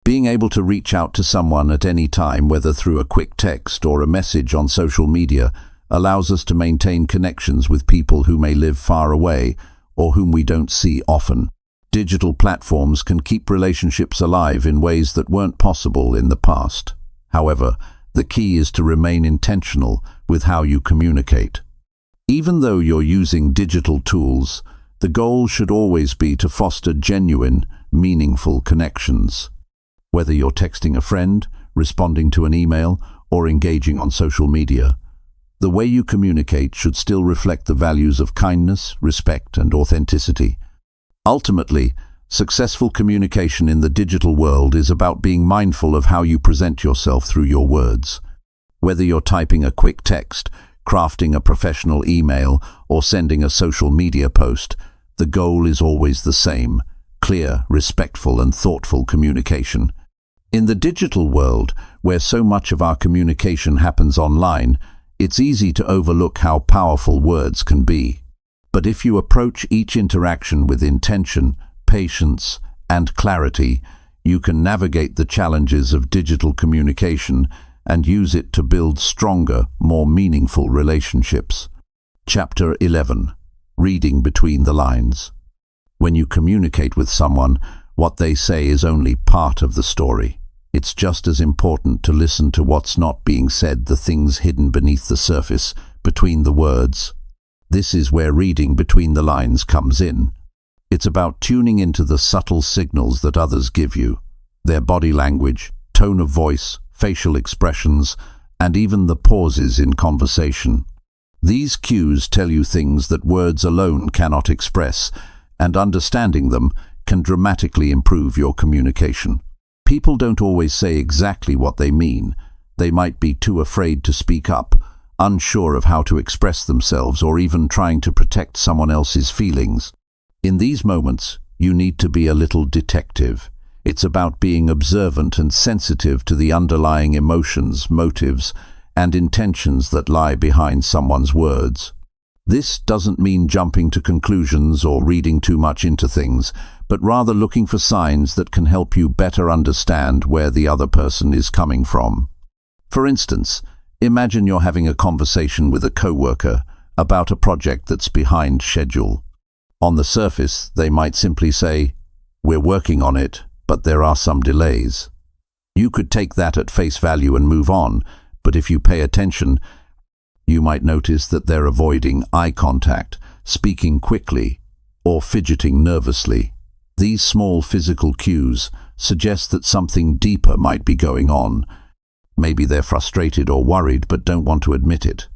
Being able to reach out to someone at any time, whether through a quick text or a message on social media, allows us to maintain connections with people who may live far away or whom we don't see often. Digital platforms can keep relationships alive in ways that weren't possible in the past. However, the key is to remain intentional with how you communicate. Even though you're using digital tools, the goal should always be to foster genuine, meaningful connections. Whether you're texting a friend, responding to an email, or engaging on social media, the way you communicate should still reflect the values of kindness, respect, and authenticity. Ultimately, successful communication in the digital world is about being mindful of how you present yourself through your words. Whether you're typing a quick text, crafting a professional email, or sending a social media post, the goal is always the same: clear, respectful, and thoughtful communication. In the digital world, where so much of our communication happens online, it's easy to overlook how powerful words can be. But if you approach each interaction with intention, patience, and clarity, you can navigate the challenges of digital communication and use it to build stronger, more meaningful relationships. Chapter 11. Reading between the lines. When you communicate with someone, what they say is only part of the story. It's just as important to listen to what's not being said, the things hidden beneath the surface, between the words. This is where reading between the lines comes in. It's about tuning into the subtle signals that others give you, their body language, tone of voice, facial expressions, and even the pauses in conversation. These cues tell you things that words alone cannot express, and understanding them can dramatically improve your communication. People don't always say exactly what they mean. They might be too afraid to speak up, unsure of how to express themselves, or even trying to protect someone else's feelings. In these moments, you need to be a little detective. It's about being observant and sensitive to the underlying emotions, motives, and intentions that lie behind someone's words. This doesn't mean jumping to conclusions or reading too much into things, but rather looking for signs that can help you better understand where the other person is coming from. For instance, imagine you're having a conversation with a coworker about a project that's behind schedule. On the surface, they might simply say, "We're working on it, but there are some delays." You could take that at face value and move on, but if you pay attention, you might notice that they're avoiding eye contact, speaking quickly, or fidgeting nervously. These small physical cues suggest that something deeper might be going on. Maybe they're frustrated or worried but don't want to admit it.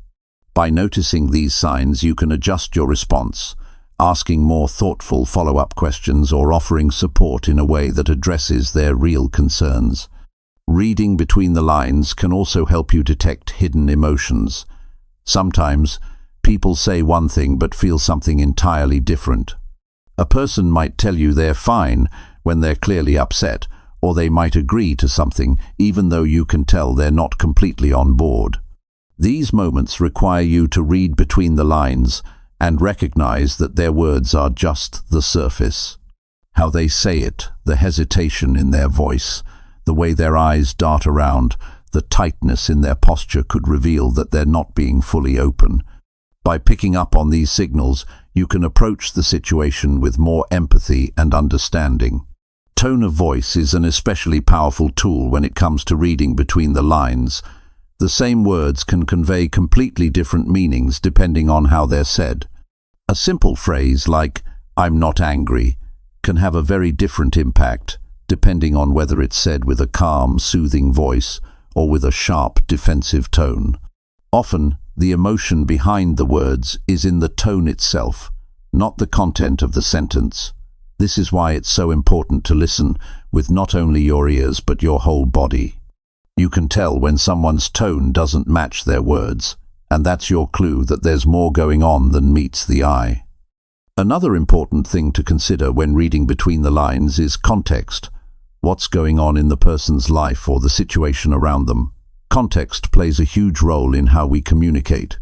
By noticing these signs, you can adjust your response, asking more thoughtful follow-up questions or offering support in a way that addresses their real concerns. Reading between the lines can also help you detect hidden emotions. Sometimes, people say one thing but feel something entirely different. A person might tell you they're fine when they're clearly upset, or they might agree to something even though you can tell they're not completely on board. These moments require you to read between the lines and recognize that their words are just the surface. How they say it, the hesitation in their voice, the way their eyes dart around, the tightness in their posture could reveal that they're not being fully open. By picking up on these signals, you can approach the situation with more empathy and understanding. Tone of voice is an especially powerful tool when it comes to reading between the lines. The same words can convey completely different meanings depending on how they're said. A simple phrase like, "I'm not angry," can have a very different impact depending on whether it's said with a calm, soothing voice or with a sharp, defensive tone. Often, the emotion behind the words is in the tone itself, not the content of the sentence. This is why it's so important to listen with not only your ears but your whole body. You can tell when someone's tone doesn't match their words, and that's your clue that there's more going on than meets the eye. Another important thing to consider when reading between the lines is context. What's going on in the person's life or the situation around them? Context plays a huge role in how we communicate.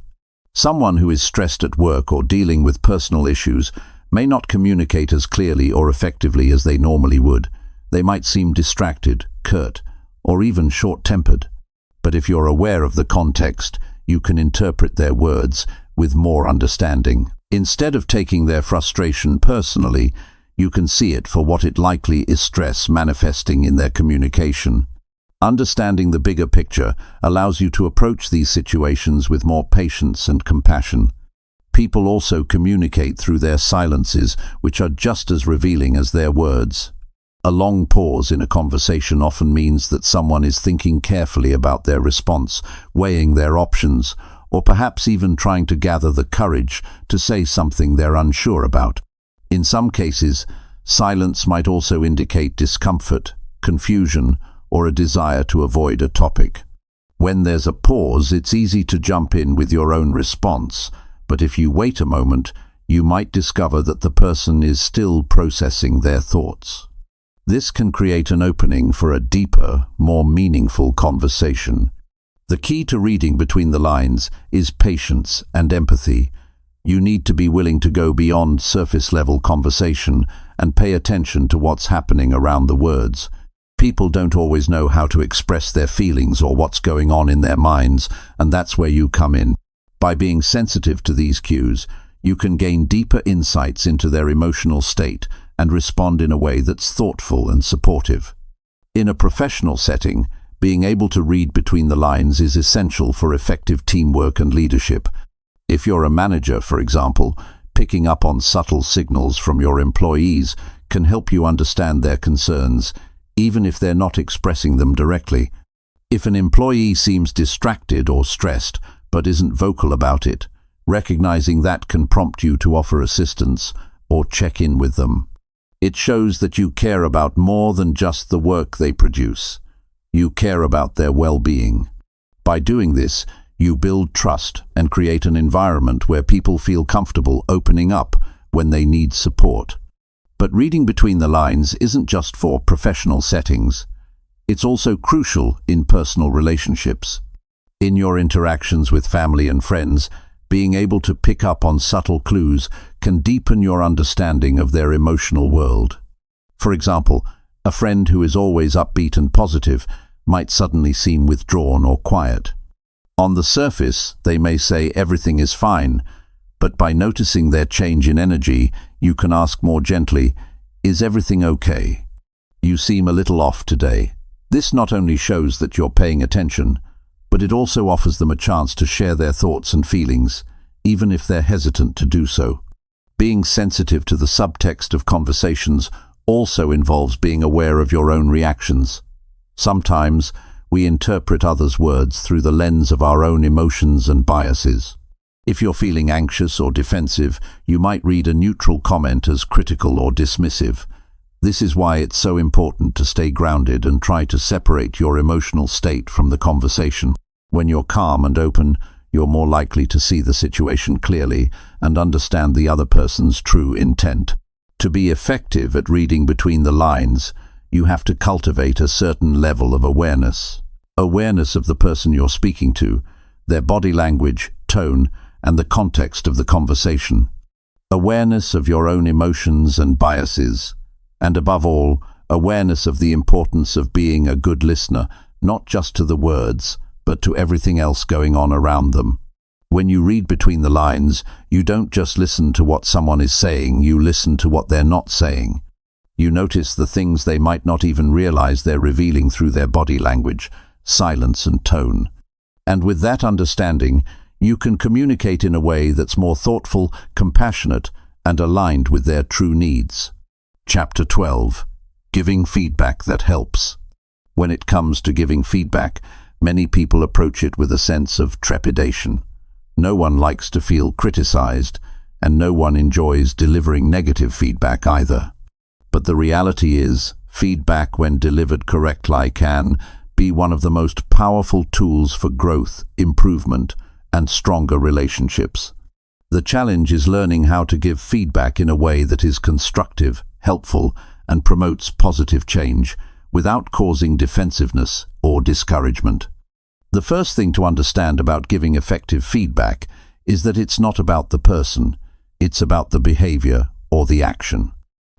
Someone who is stressed at work or dealing with personal issues may not communicate as clearly or effectively as they normally would. They might seem distracted, curt, or even short-tempered. But if you're aware of the context, you can interpret their words with more understanding. Instead of taking their frustration personally, you can see it for what it likely is: stress manifesting in their communication. Understanding the bigger picture allows you to approach these situations with more patience and compassion. People also communicate through their silences, which are just as revealing as their words. A long pause in a conversation often means that someone is thinking carefully about their response, weighing their options, or perhaps even trying to gather the courage to say something they're unsure about. In some cases, silence might also indicate discomfort, confusion, or a desire to avoid a topic. When there's a pause, it's easy to jump in with your own response, but if you wait a moment, you might discover that the person is still processing their thoughts. This can create an opening for a deeper, more meaningful conversation. The key to reading between the lines is patience and empathy. You need to be willing to go beyond surface-level conversation and pay attention to what's happening around the words. People don't always know how to express their feelings or what's going on in their minds, and that's where you come in. By being sensitive to these cues, you can gain deeper insights into their emotional state and respond in a way that's thoughtful and supportive. In a professional setting, being able to read between the lines is essential for effective teamwork and leadership. If you're a manager, for example, picking up on subtle signals from your employees can help you understand their concerns, even if they're not expressing them directly. If an employee seems distracted or stressed but isn't vocal about it, recognizing that can prompt you to offer assistance or check in with them. It shows that you care about more than just the work they produce. You care about their well-being. By doing this, you build trust and create an environment where people feel comfortable opening up when they need support. But reading between the lines isn't just for professional settings. It's also crucial in personal relationships. In your interactions with family and friends, being able to pick up on subtle clues can deepen your understanding of their emotional world. For example, a friend who is always upbeat and positive might suddenly seem withdrawn or quiet. On the surface, they may say everything is fine, but by noticing their change in energy, you can ask more gently, "Is everything okay? You seem a little off today." This not only shows that you're paying attention, but it also offers them a chance to share their thoughts and feelings, even if they're hesitant to do so. Being sensitive to the subtext of conversations also involves being aware of your own reactions. Sometimes, we interpret others' words through the lens of our own emotions and biases. If you're feeling anxious or defensive, you might read a neutral comment as critical or dismissive. This is why it's so important to stay grounded and try to separate your emotional state from the conversation. When you're calm and open, you're more likely to see the situation clearly and understand the other person's true intent. To be effective at reading between the lines, you have to cultivate a certain level of awareness. Awareness of the person you're speaking to, their body language, tone, and the context of the conversation. Awareness of your own emotions and biases. And above all, awareness of the importance of being a good listener, not just to the words, but to everything else going on around them. When you read between the lines, you don't just listen to what someone is saying, you listen to what they're not saying. You notice the things they might not even realize they're revealing through their body language, silence and tone. And with that understanding, you can communicate in a way that's more thoughtful, compassionate, and aligned with their true needs. Chapter 12. Giving feedback that helps. When it comes to giving feedback, many people approach it with a sense of trepidation. No one likes to feel criticized, and no one enjoys delivering negative feedback either. But the reality is, feedback, when delivered correctly, can be one of the most powerful tools for growth, improvement, and stronger relationships. The challenge is learning how to give feedback in a way that is constructive, helpful, and promotes positive change, without causing defensiveness or discouragement. The first thing to understand about giving effective feedback is that it's not about the person, it's about the behavior or the action.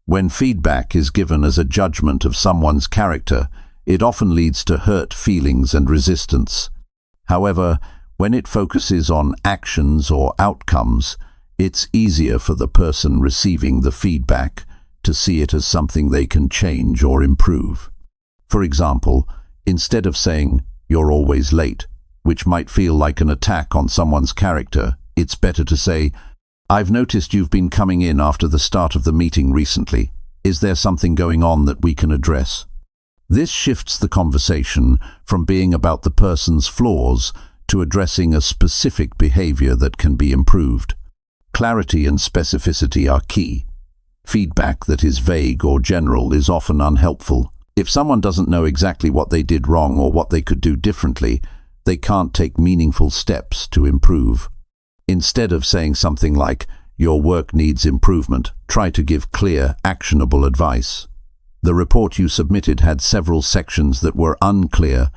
When feedback is given as a judgment of someone's character, it often leads to hurt feelings and resistance. However, when it focuses on actions or outcomes, it's easier for the person receiving the feedback to see it as something they can change or improve. For example, instead of saying, "You're always late," which might feel like an attack on someone's character, it's better to say, "I've noticed you've been coming in after the start of the meeting recently. Is there something going on that we can address?" This shifts the conversation from being about the person's flaws to addressing a specific behavior that can be improved. Clarity and specificity are key. Feedback that is vague or general is often unhelpful. If someone doesn't know exactly what they did wrong or what they could do differently, they can't take meaningful steps to improve. Instead of saying something like, "Your work needs improvement," try to give clear, actionable advice. The report you submitted had several sections that were unclear,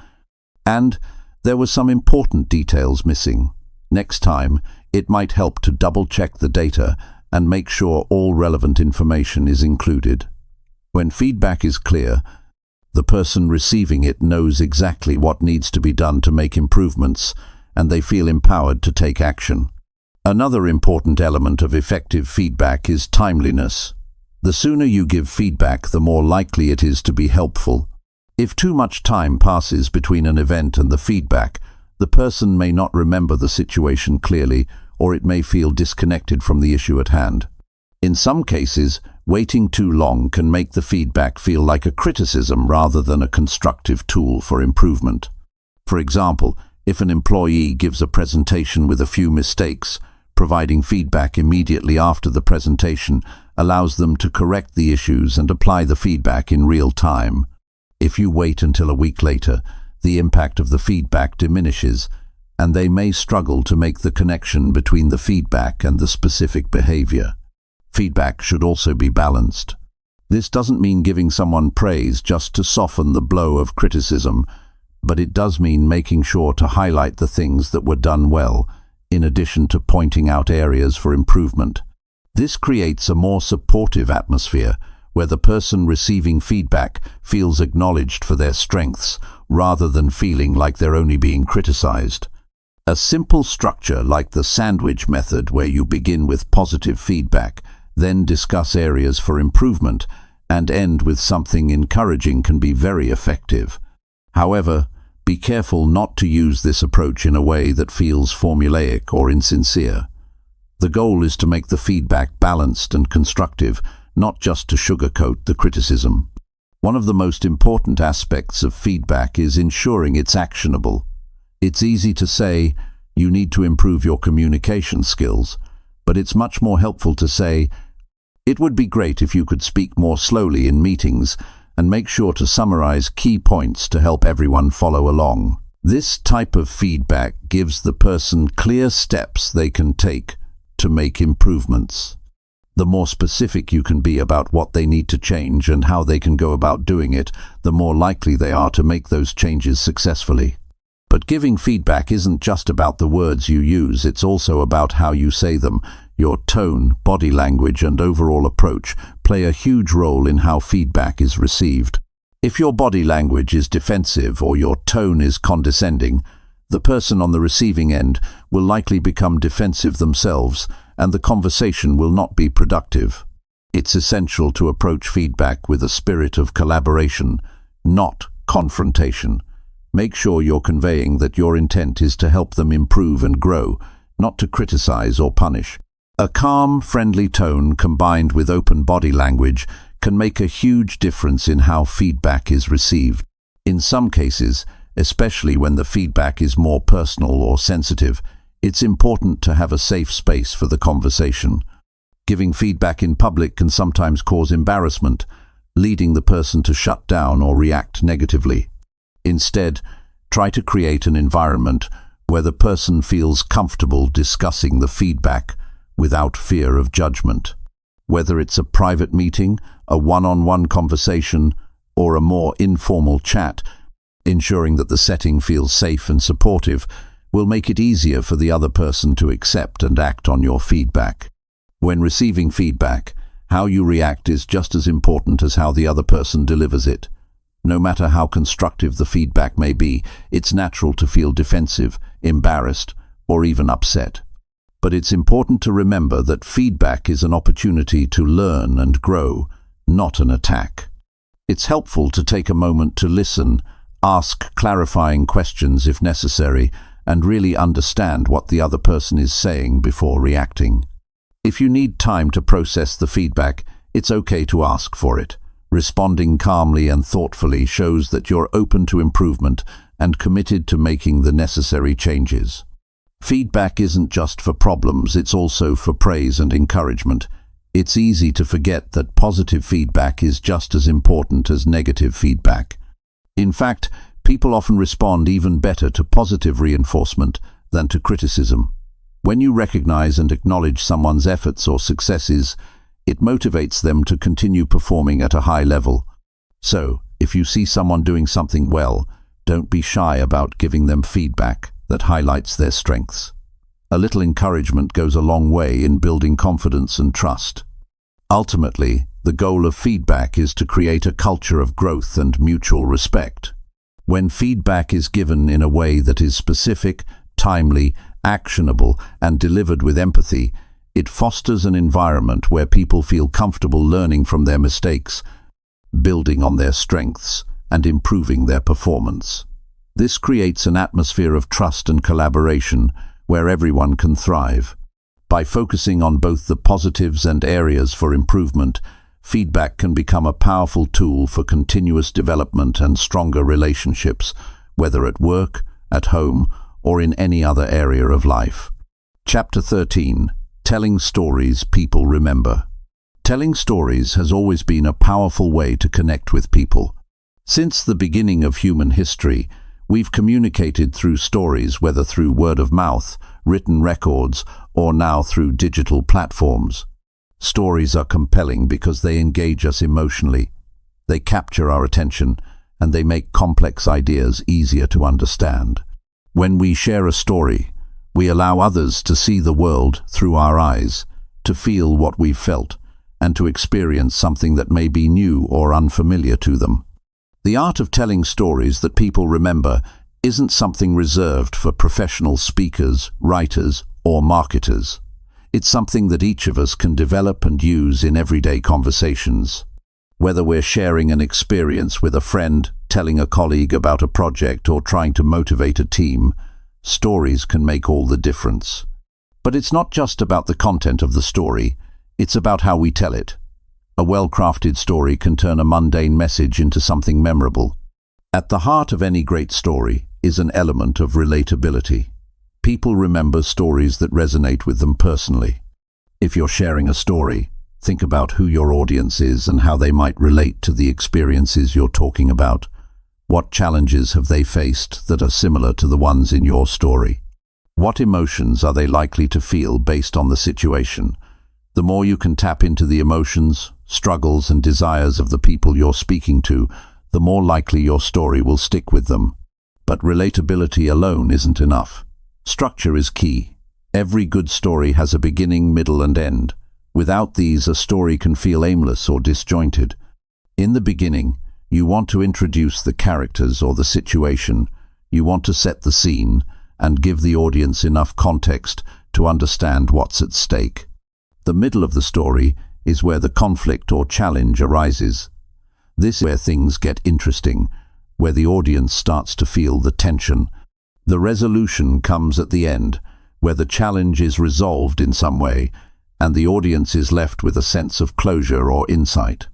and there were some important details missing. Next time, it might help to double-check the data and make sure all relevant information is included. When feedback is clear, the person receiving it knows exactly what needs to be done to make improvements, and they feel empowered to take action. Another important element of effective feedback is timeliness. The sooner you give feedback, the more likely it is to be helpful. If too much time passes between an event and the feedback, the person may not remember the situation clearly, or it may feel disconnected from the issue at hand. In some cases, waiting too long can make the feedback feel like a criticism rather than a constructive tool for improvement. For example, if an employee gives a presentation with a few mistakes, providing feedback immediately after the presentation allows them to correct the issues and apply the feedback in real time. If you wait until a week later, the impact of the feedback diminishes, and they may struggle to make the connection between the feedback and the specific behavior. Feedback should also be balanced. This doesn't mean giving someone praise just to soften the blow of criticism, but it does mean making sure to highlight the things that were done well, in addition to pointing out areas for improvement. This creates a more supportive atmosphere, where the person receiving feedback feels acknowledged for their strengths, rather than feeling like they're only being criticized. A simple structure like the sandwich method, where you begin with positive feedback, then discuss areas for improvement, and end with something encouraging, can be very effective. However, be careful not to use this approach in a way that feels formulaic or insincere. The goal is to make the feedback balanced and constructive, not just to sugarcoat the criticism. One of the most important aspects of feedback is ensuring it's actionable. It's easy to say, "You need to improve your communication skills," but it's much more helpful to say, "It would be great if you could speak more slowly in meetings," and make sure to summarize key points to help everyone follow along. This type of feedback gives the person clear steps they can take to make improvements. The more specific you can be about what they need to change and how they can go about doing it, the more likely they are to make those changes successfully. But giving feedback isn't just about the words you use, it's also about how you say them. Your tone, body language, and overall approach play a huge role in how feedback is received. If your body language is defensive or your tone is condescending, the person on the receiving end will likely become defensive themselves, and the conversation will not be productive. It's essential to approach feedback with a spirit of collaboration, not confrontation. Make sure you're conveying that your intent is to help them improve and grow, not to criticize or punish. A calm, friendly tone combined with open body language can make a huge difference in how feedback is received. In some cases, especially when the feedback is more personal or sensitive, it's important to have a safe space for the conversation. Giving feedback in public can sometimes cause embarrassment, leading the person to shut down or react negatively. Instead, try to create an environment where the person feels comfortable discussing the feedback without fear of judgment. Whether it's a private meeting, a one-on-one conversation, or a more informal chat, ensuring that the setting feels safe and supportive will make it easier for the other person to accept and act on your feedback. When receiving feedback, how you react is just as important as how the other person delivers it. No matter how constructive the feedback may be, it's natural to feel defensive, embarrassed, or even upset. But it's important to remember that feedback is an opportunity to learn and grow, not an attack. It's helpful to take a moment to listen, ask clarifying questions if necessary, and really understand what the other person is saying before reacting. If you need time to process the feedback, it's okay to ask for it. Responding calmly and thoughtfully shows that you're open to improvement and committed to making the necessary changes. Feedback isn't just for problems, it's also for praise and encouragement. It's easy to forget that positive feedback is just as important as negative feedback. In fact, people often respond even better to positive reinforcement than to criticism. When you recognize and acknowledge someone's efforts or successes, it motivates them to continue performing at a high level. So, if you see someone doing something well, don't be shy about giving them feedback that highlights their strengths. A little encouragement goes a long way in building confidence and trust. Ultimately, the goal of feedback is to create a culture of growth and mutual respect. When feedback is given in a way that is specific, timely, actionable, and delivered with empathy, it fosters an environment where people feel comfortable learning from their mistakes, building on their strengths, and improving their performance. This creates an atmosphere of trust and collaboration where everyone can thrive. By focusing on both the positives and areas for improvement, feedback can become a powerful tool for continuous development and stronger relationships, whether at work, at home, or in any other area of life. Chapter 13. Telling stories people remember. Telling stories has always been a powerful way to connect with people. Since the beginning of human history, we've communicated through stories, whether through word of mouth, written records, or now through digital platforms. Stories are compelling because they engage us emotionally. They capture our attention, and they make complex ideas easier to understand. When we share a story, we allow others to see the world through our eyes, to feel what we've felt, and to experience something that may be new or unfamiliar to them. The art of telling stories that people remember isn't something reserved for professional speakers, writers, or marketers. It's something that each of us can develop and use in everyday conversations. Whether we're sharing an experience with a friend, telling a colleague about a project, or trying to motivate a team, stories can make all the difference. But it's not just about the content of the story, it's about how we tell it. A well-crafted story can turn a mundane message into something memorable. At the heart of any great story is an element of relatability. People remember stories that resonate with them personally. If you're sharing a story, think about who your audience is and how they might relate to the experiences you're talking about. What challenges have they faced that are similar to the ones in your story? What emotions are they likely to feel based on the situation? The more you can tap into the emotions, struggles, and desires of the people you're speaking to, the more likely your story will stick with them. But relatability alone isn't enough. Structure is key. Every good story has a beginning, middle, and end. Without these, a story can feel aimless or disjointed. In the beginning, you want to introduce the characters or the situation. You want to set the scene and give the audience enough context to understand what's at stake. The middle of the story is where the conflict or challenge arises. This is where things get interesting, where the audience starts to feel the tension. The resolution comes at the end, where the challenge is resolved in some way, and the audience is left with a sense of closure or insight.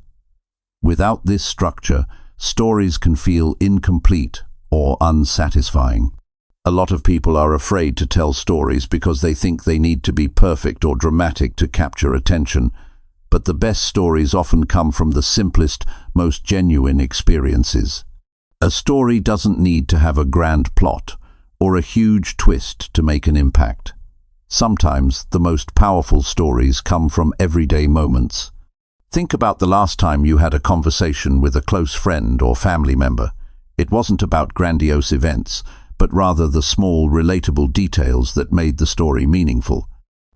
Without this structure, stories can feel incomplete or unsatisfying. A lot of people are afraid to tell stories because they think they need to be perfect or dramatic to capture attention, but the best stories often come from the simplest, most genuine experiences. A story doesn't need to have a grand plot or a huge twist to make an impact. Sometimes the most powerful stories come from everyday moments. Think about the last time you had a conversation with a close friend or family member. It wasn't about grandiose events, but rather the small, relatable details that made the story meaningful.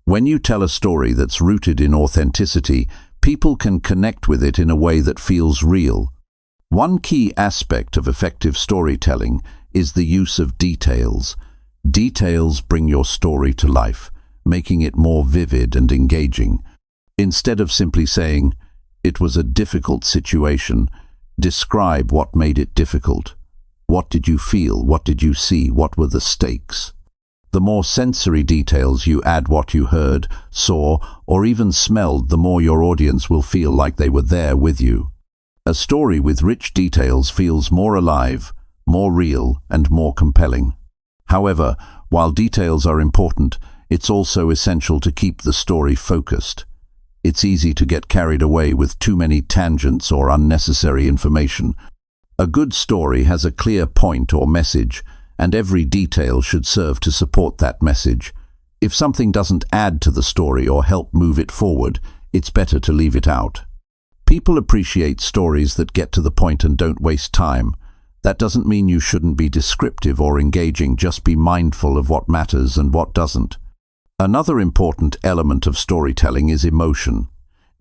When you tell a story that's rooted in authenticity, people can connect with it in a way that feels real. One key aspect of effective storytelling is the use of details. Details bring your story to life, making it more vivid and engaging. Instead of simply saying, "It was a difficult situation," describe what made it difficult. What did you feel? What did you see? What were the stakes? The more sensory details you add, what you heard, saw, or even smelled, the more your audience will feel like they were there with you. A story with rich details feels more alive, more real, and more compelling. However, while details are important, it's also essential to keep the story focused. It's easy to get carried away with too many tangents or unnecessary information. A good story has a clear point or message, and every detail should serve to support that message. If something doesn't add to the story or help move it forward, it's better to leave it out. People appreciate stories that get to the point and don't waste time. That doesn't mean you shouldn't be descriptive or engaging, just be mindful of what matters and what doesn't. Another important element of storytelling is emotion.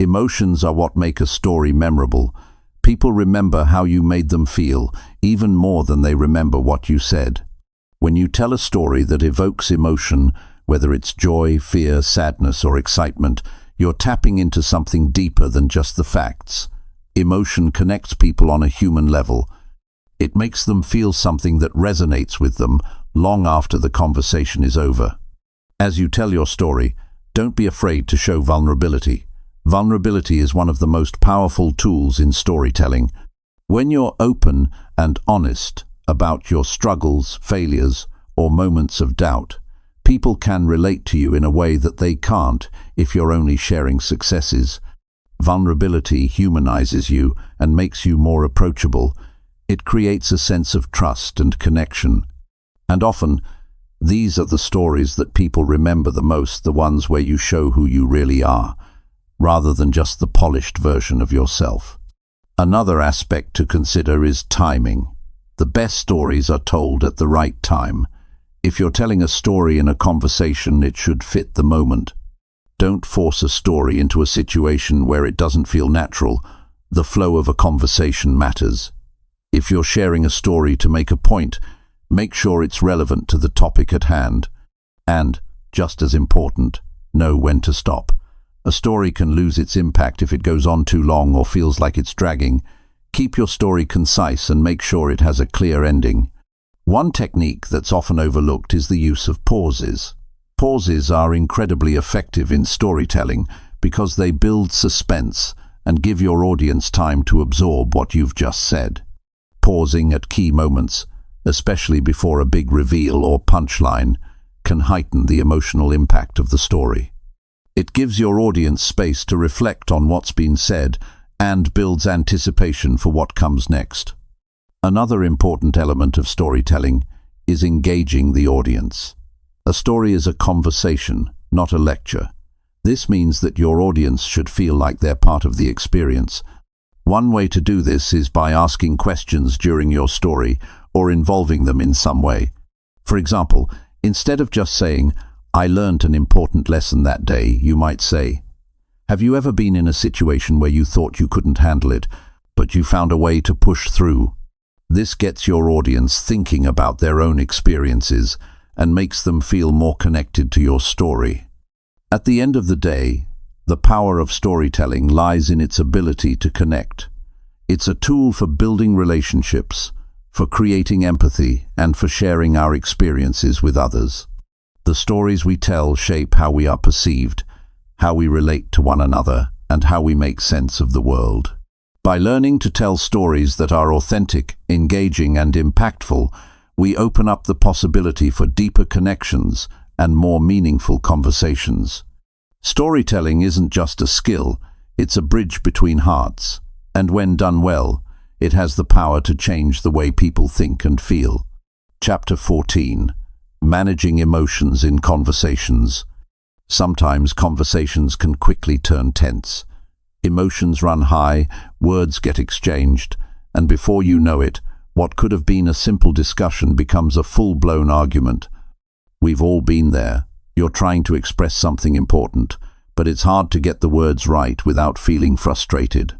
Emotions are what make a story memorable. People remember how you made them feel, even more than they remember what you said. When you tell a story that evokes emotion, whether it's joy, fear, sadness, or excitement, you're tapping into something deeper than just the facts. Emotion connects people on a human level. It makes them feel something that resonates with them long after the conversation is over. As you tell your story, don't be afraid to show vulnerability. Vulnerability is one of the most powerful tools in storytelling. When you're open and honest about your struggles, failures, or moments of doubt, people can relate to you in a way that they can't if you're only sharing successes. Vulnerability humanizes you and makes you more approachable. It creates a sense of trust and connection. And often, these are the stories that people remember the most, the ones where you show who you really are, rather than just the polished version of yourself. Another aspect to consider is timing. The best stories are told at the right time. If you're telling a story in a conversation, it should fit the moment. Don't force a story into a situation where it doesn't feel natural. The flow of a conversation matters. If you're sharing a story to make a point, make sure it's relevant to the topic at hand. And, just as important, know when to stop. A story can lose its impact if it goes on too long or feels like it's dragging. Keep your story concise and make sure it has a clear ending. One technique that's often overlooked is the use of pauses. Pauses are incredibly effective in storytelling because they build suspense and give your audience time to absorb what you've just said. Pausing at key moments, especially before a big reveal or punchline, can heighten the emotional impact of the story. It gives your audience space to reflect on what's been said and builds anticipation for what comes next. Another important element of storytelling is engaging the audience. A story is a conversation, not a lecture. This means that your audience should feel like they're part of the experience. One way to do this is by asking questions during your story or involving them in some way. For example, instead of just saying, "I learned an important lesson that day," you might say, "Have you ever been in a situation where you thought you couldn't handle it, but you found a way to push through?" This gets your audience thinking about their own experiences and makes them feel more connected to your story. At the end of the day, the power of storytelling lies in its ability to connect. It's a tool for building relationships, for creating empathy, and for sharing our experiences with others. The stories we tell shape how we are perceived, how we relate to one another, and how we make sense of the world. By learning to tell stories that are authentic, engaging, and impactful, we open up the possibility for deeper connections and more meaningful conversations. Storytelling isn't just a skill, it's a bridge between hearts, and when done well, it has the power to change the way people think and feel. Chapter 14. Managing Emotions in Conversations. Sometimes conversations can quickly turn tense. Emotions run high, words get exchanged, and before you know it, what could have been a simple discussion becomes a full-blown argument. We've all been there. You're trying to express something important, but it's hard to get the words right without feeling frustrated.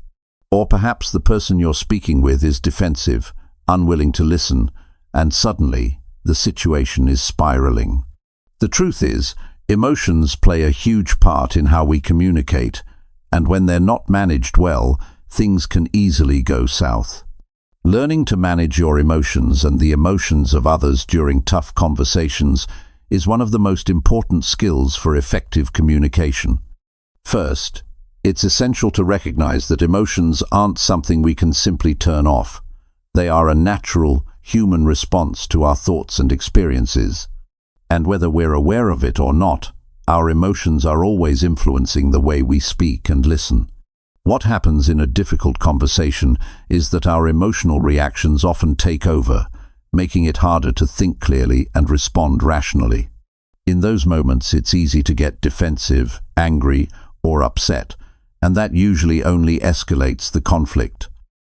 Or perhaps the person you're speaking with is defensive, unwilling to listen, and suddenly the situation is spiraling. The truth is, emotions play a huge part in how we communicate, and when they're not managed well, things can easily go south. Learning to manage your emotions and the emotions of others during tough conversations is one of the most important skills for effective communication. First, it's essential to recognize that emotions aren't something we can simply turn off. They are a natural, human response to our thoughts and experiences. And whether we're aware of it or not, our emotions are always influencing the way we speak and listen. What happens in a difficult conversation is that our emotional reactions often take over, making it harder to think clearly and respond rationally. In those moments, it's easy to get defensive, angry, or upset, and that usually only escalates the conflict.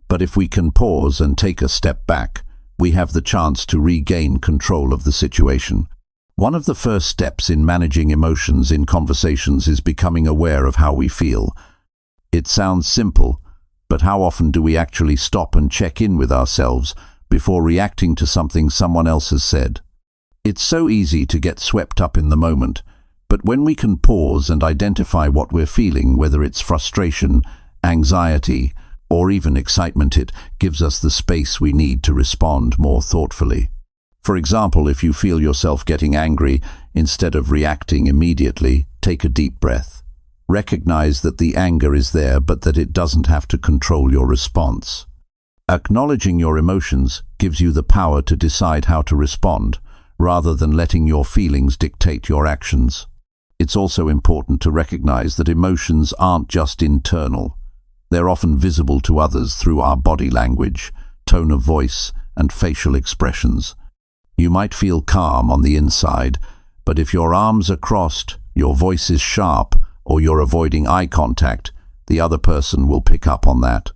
But if we can pause and take a step back, we have the chance to regain control of the situation. One of the first steps in managing emotions in conversations is becoming aware of how we feel. It sounds simple, but how often do we actually stop and check in with ourselves before reacting to something someone else has said? It's so easy to get swept up in the moment, but when we can pause and identify what we're feeling, whether it's frustration, anxiety, or even excitement, it gives us the space we need to respond more thoughtfully. For example, if you feel yourself getting angry, instead of reacting immediately, take a deep breath. Recognize that the anger is there, but that it doesn't have to control your response. Acknowledging your emotions gives you the power to decide how to respond, rather than letting your feelings dictate your actions. It's also important to recognize that emotions aren't just internal. They're often visible to others through our body language, tone of voice, and facial expressions. You might feel calm on the inside, but if your arms are crossed, your voice is sharp, or you're avoiding eye contact, the other person will pick up on that.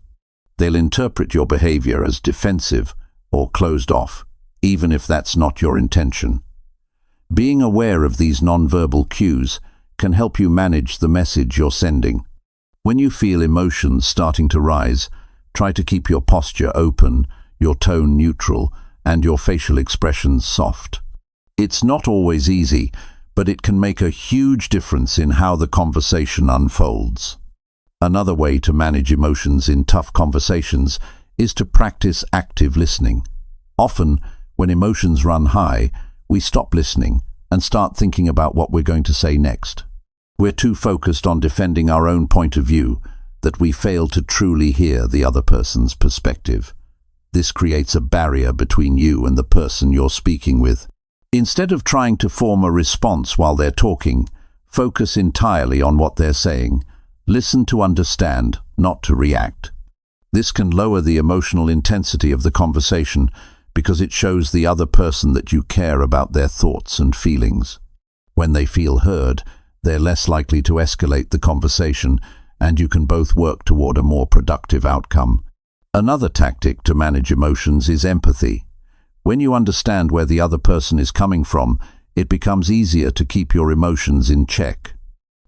They'll interpret your behavior as defensive or closed off, even if that's not your intention. Being aware of these nonverbal cues can help you manage the message you're sending. When you feel emotions starting to rise, try to keep your posture open, your tone neutral, and your facial expressions soft. It's not always easy, but it can make a huge difference in how the conversation unfolds. Another way to manage emotions in tough conversations is to practice active listening. Often, when emotions run high, we stop listening and start thinking about what we're going to say next. We're too focused on defending our own point of view that we fail to truly hear the other person's perspective. This creates a barrier between you and the person you're speaking with. Instead of trying to form a response while they're talking, focus entirely on what they're saying. Listen to understand, not to react. This can lower the emotional intensity of the conversation because it shows the other person that you care about their thoughts and feelings. When they feel heard, they're less likely to escalate the conversation, and you can both work toward a more productive outcome. Another tactic to manage emotions is empathy. When you understand where the other person is coming from, it becomes easier to keep your emotions in check.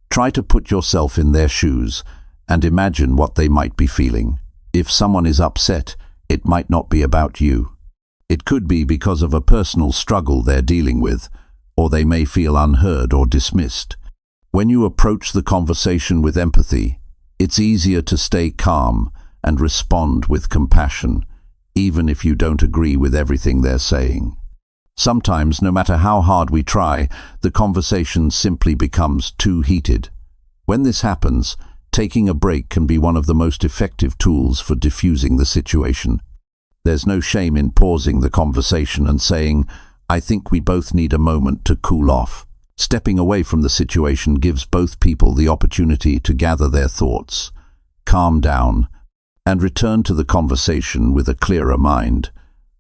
Try to put yourself in their shoes and imagine what they might be feeling. If someone is upset, it might not be about you. It could be because of a personal struggle they're dealing with, or they may feel unheard or dismissed. When you approach the conversation with empathy, it's easier to stay calm and respond with compassion, even if you don't agree with everything they're saying. Sometimes, no matter how hard we try, the conversation simply becomes too heated. When this happens, taking a break can be one of the most effective tools for diffusing the situation. There's no shame in pausing the conversation and saying, "I think we both need a moment to cool off." Stepping away from the situation gives both people the opportunity to gather their thoughts, calm down, and return to the conversation with a clearer mind.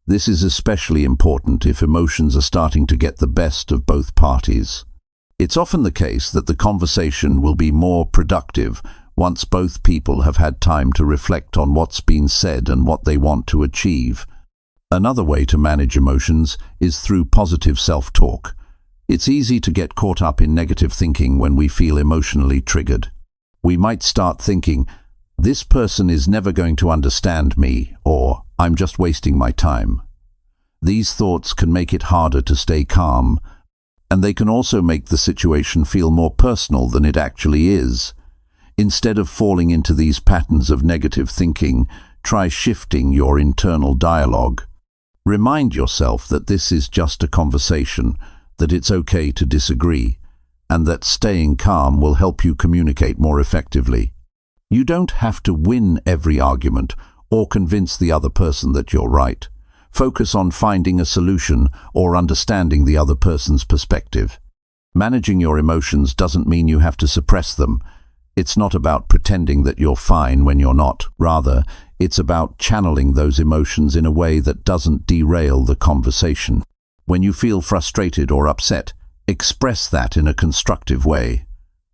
This is especially important if emotions are starting to get the best of both parties. It's often the case that the conversation will be more productive once both people have had time to reflect on what's been said and what they want to achieve. Another way to manage emotions is through positive self-talk. It's easy to get caught up in negative thinking when we feel emotionally triggered. We might start thinking, "This person is never going to understand me," or "I'm just wasting my time." These thoughts can make it harder to stay calm, and they can also make the situation feel more personal than it actually is. Instead of falling into these patterns of negative thinking, try shifting your internal dialogue. Remind yourself that this is just a conversation, that it's okay to disagree, and that staying calm will help you communicate more effectively. You don't have to win every argument or convince the other person that you're right. Focus on finding a solution or understanding the other person's perspective. Managing your emotions doesn't mean you have to suppress them. It's not about pretending that you're fine when you're not. Rather, it's about channeling those emotions in a way that doesn't derail the conversation. When you feel frustrated or upset, express that in a constructive way.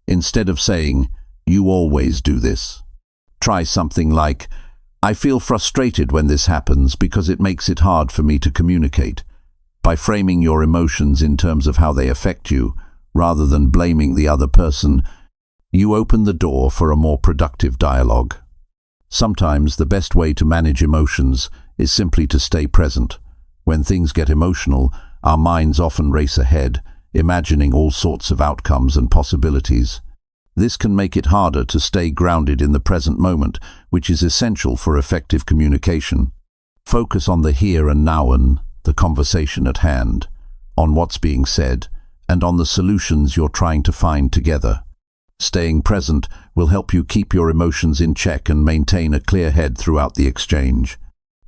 Instead of saying, "You always do this," try something like, "I feel frustrated when this happens because it makes it hard for me to communicate." By framing your emotions in terms of how they affect you, rather than blaming the other person, you open the door for a more productive dialogue. Sometimes the best way to manage emotions is simply to stay present. When things get emotional, our minds often race ahead, imagining all sorts of outcomes and possibilities. This can make it harder to stay grounded in the present moment, which is essential for effective communication. Focus on the here and now and the conversation at hand, on what's being said, and on the solutions you're trying to find together. Staying present will help you keep your emotions in check and maintain a clear head throughout the exchange.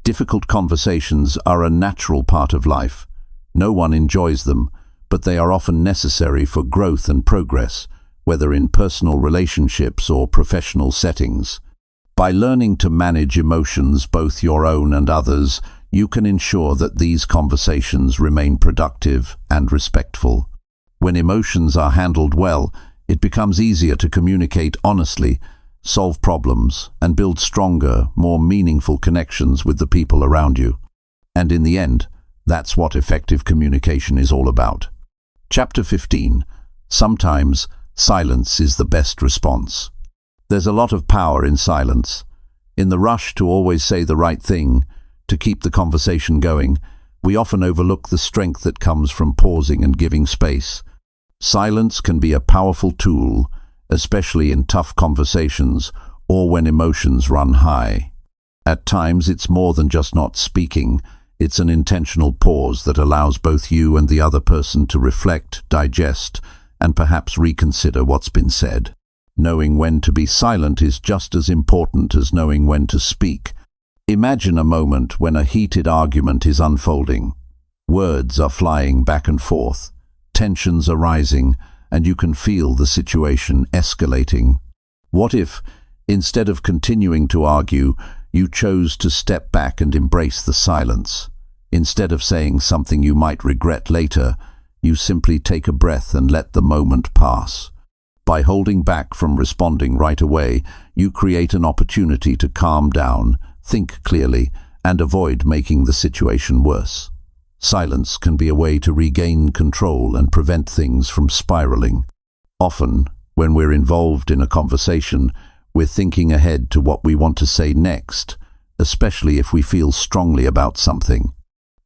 Difficult conversations are a natural part of life. No one enjoys them, but they are often necessary for growth and progress, whether in personal relationships or professional settings. By learning to manage emotions, both your own and others, you can ensure that these conversations remain productive and respectful. When emotions are handled well, it becomes easier to communicate honestly, solve problems, and build stronger, more meaningful connections with the people around you. And in the end, that's what effective communication is all about. Chapter 15. Sometimes silence is the best response. There's a lot of power in silence. In the rush to always say the right thing, to keep the conversation going, we often overlook the strength that comes from pausing and giving space. Silence can be a powerful tool, especially in tough conversations or when emotions run high. At times, it's more than just not speaking. It's an intentional pause that allows both you and the other person to reflect, digest, and perhaps reconsider what's been said. Knowing when to be silent is just as important as knowing when to speak. Imagine a moment when a heated argument is unfolding. Words are flying back and forth. Tensions are rising, and you can feel the situation escalating. What if, instead of continuing to argue, you chose to step back and embrace the silence? Instead of saying something you might regret later, you simply take a breath and let the moment pass. By holding back from responding right away, you create an opportunity to calm down, think clearly, and avoid making the situation worse. Silence can be a way to regain control and prevent things from spiraling. Often, when we're involved in a conversation, we're thinking ahead to what we want to say next, especially if we feel strongly about something.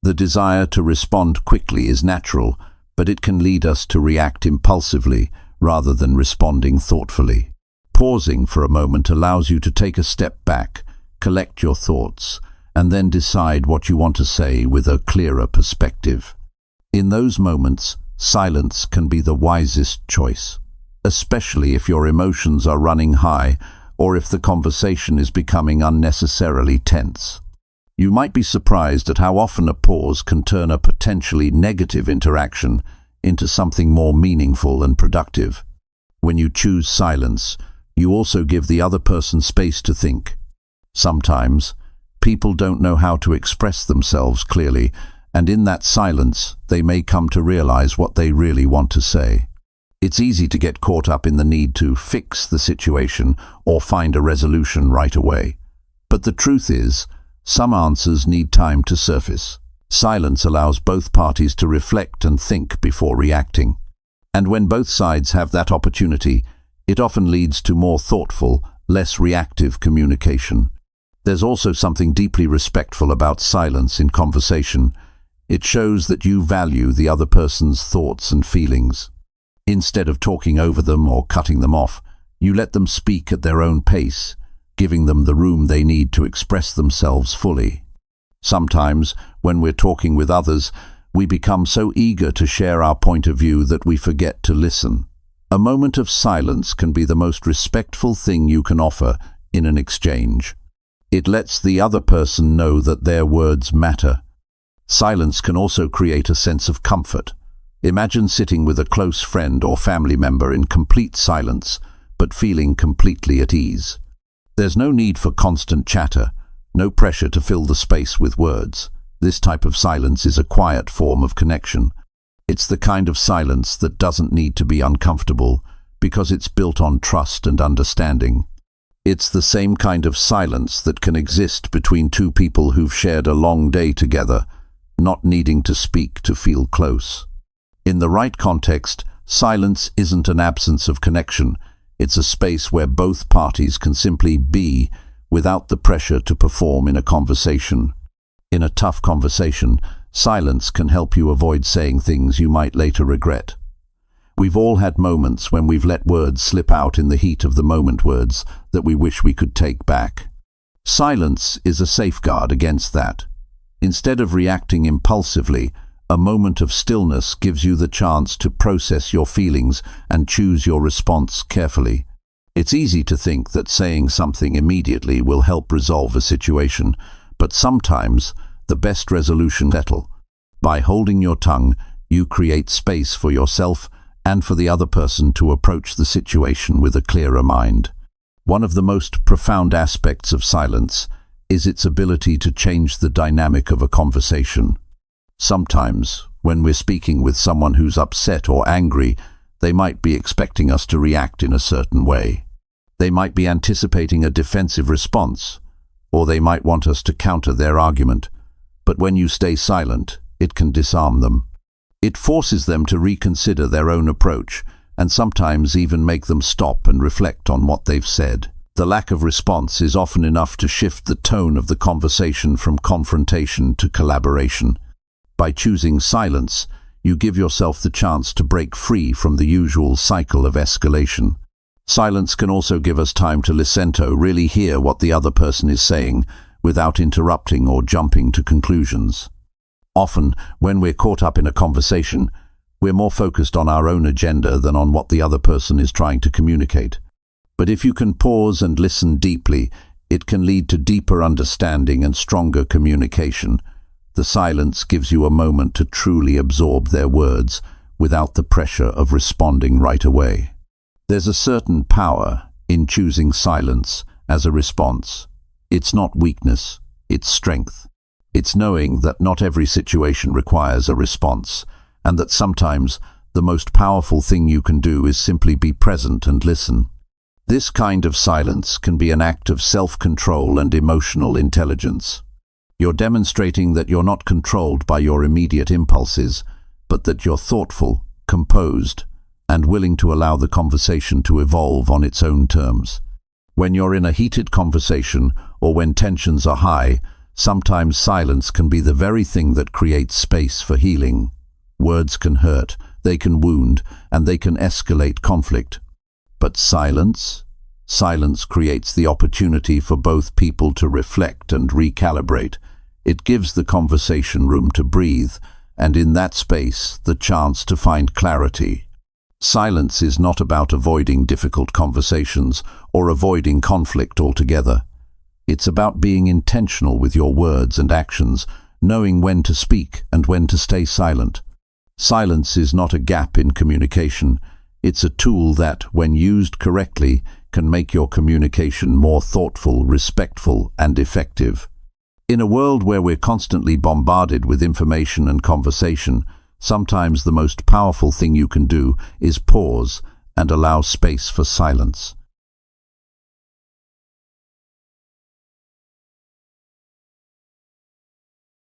The desire to respond quickly is natural, but it can lead us to react impulsively rather than responding thoughtfully. Pausing for a moment allows you to take a step back, collect your thoughts, and then decide what you want to say with a clearer perspective. In those moments, silence can be the wisest choice, especially if your emotions are running high or if the conversation is becoming unnecessarily tense. You might be surprised at how often a pause can turn a potentially negative interaction into something more meaningful and productive. When you choose silence, you also give the other person space to think. Sometimes, people don't know how to express themselves clearly, and in that silence, they may come to realize what they really want to say. It's easy to get caught up in the need to fix the situation or find a resolution right away. But the truth is, some answers need time to surface. Silence allows both parties to reflect and think before reacting. And when both sides have that opportunity, it often leads to more thoughtful, less reactive communication. There's also something deeply respectful about silence in conversation. It shows that you value the other person's thoughts and feelings. Instead of talking over them or cutting them off, you let them speak at their own pace, giving them the room they need to express themselves fully. Sometimes, when we're talking with others, we become so eager to share our point of view that we forget to listen. A moment of silence can be the most respectful thing you can offer in an exchange. It lets the other person know that their words matter. Silence can also create a sense of comfort. Imagine sitting with a close friend or family member in complete silence, but feeling completely at ease. There's no need for constant chatter, no pressure to fill the space with words. This type of silence is a quiet form of connection. It's the kind of silence that doesn't need to be uncomfortable because it's built on trust and understanding. It's the same kind of silence that can exist between two people who've shared a long day together, not needing to speak to feel close. In the right context, silence isn't an absence of connection. It's a space where both parties can simply be without the pressure to perform in a conversation. In a tough conversation, silence can help you avoid saying things you might later regret. We've all had moments when we've let words slip out in the heat of the moment, words that we wish we could take back. Silence is a safeguard against that. Instead of reacting impulsively, a moment of stillness gives you the chance to process your feelings and choose your response carefully. It's easy to think that saying something immediately will help resolve a situation, but sometimes the best resolution is to settle. By holding your tongue, you create space for yourself and for the other person to approach the situation with a clearer mind. One of the most profound aspects of silence is its ability to change the dynamic of a conversation. Sometimes, when we're speaking with someone who's upset or angry, they might be expecting us to react in a certain way. They might be anticipating a defensive response, or they might want us to counter their argument. But when you stay silent, it can disarm them. It forces them to reconsider their own approach, and sometimes even make them stop and reflect on what they've said. The lack of response is often enough to shift the tone of the conversation from confrontation to collaboration. By choosing silence, you give yourself the chance to break free from the usual cycle of escalation. Silence can also give us time to listen, to really hear what the other person is saying, without interrupting or jumping to conclusions. Often, when we're caught up in a conversation, we're more focused on our own agenda than on what the other person is trying to communicate. But if you can pause and listen deeply, it can lead to deeper understanding and stronger communication. The silence gives you a moment to truly absorb their words without the pressure of responding right away. There's a certain power in choosing silence as a response. It's not weakness, it's strength. It's knowing that not every situation requires a response, and that sometimes the most powerful thing you can do is simply be present and listen. This kind of silence can be an act of self-control and emotional intelligence. You're demonstrating that you're not controlled by your immediate impulses, but that you're thoughtful, composed, and willing to allow the conversation to evolve on its own terms. When you're in a heated conversation or when tensions are high, sometimes silence can be the very thing that creates space for healing. Words can hurt, they can wound, and they can escalate conflict. But silence? Silence creates the opportunity for both people to reflect and recalibrate. It gives the conversation room to breathe, and in that space, the chance to find clarity. Silence is not about avoiding difficult conversations or avoiding conflict altogether. It's about being intentional with your words and actions, knowing when to speak and when to stay silent. Silence is not a gap in communication. It's a tool that, when used correctly, can make your communication more thoughtful, respectful, and effective. In a world where we're constantly bombarded with information and conversation, sometimes the most powerful thing you can do is pause and allow space for silence.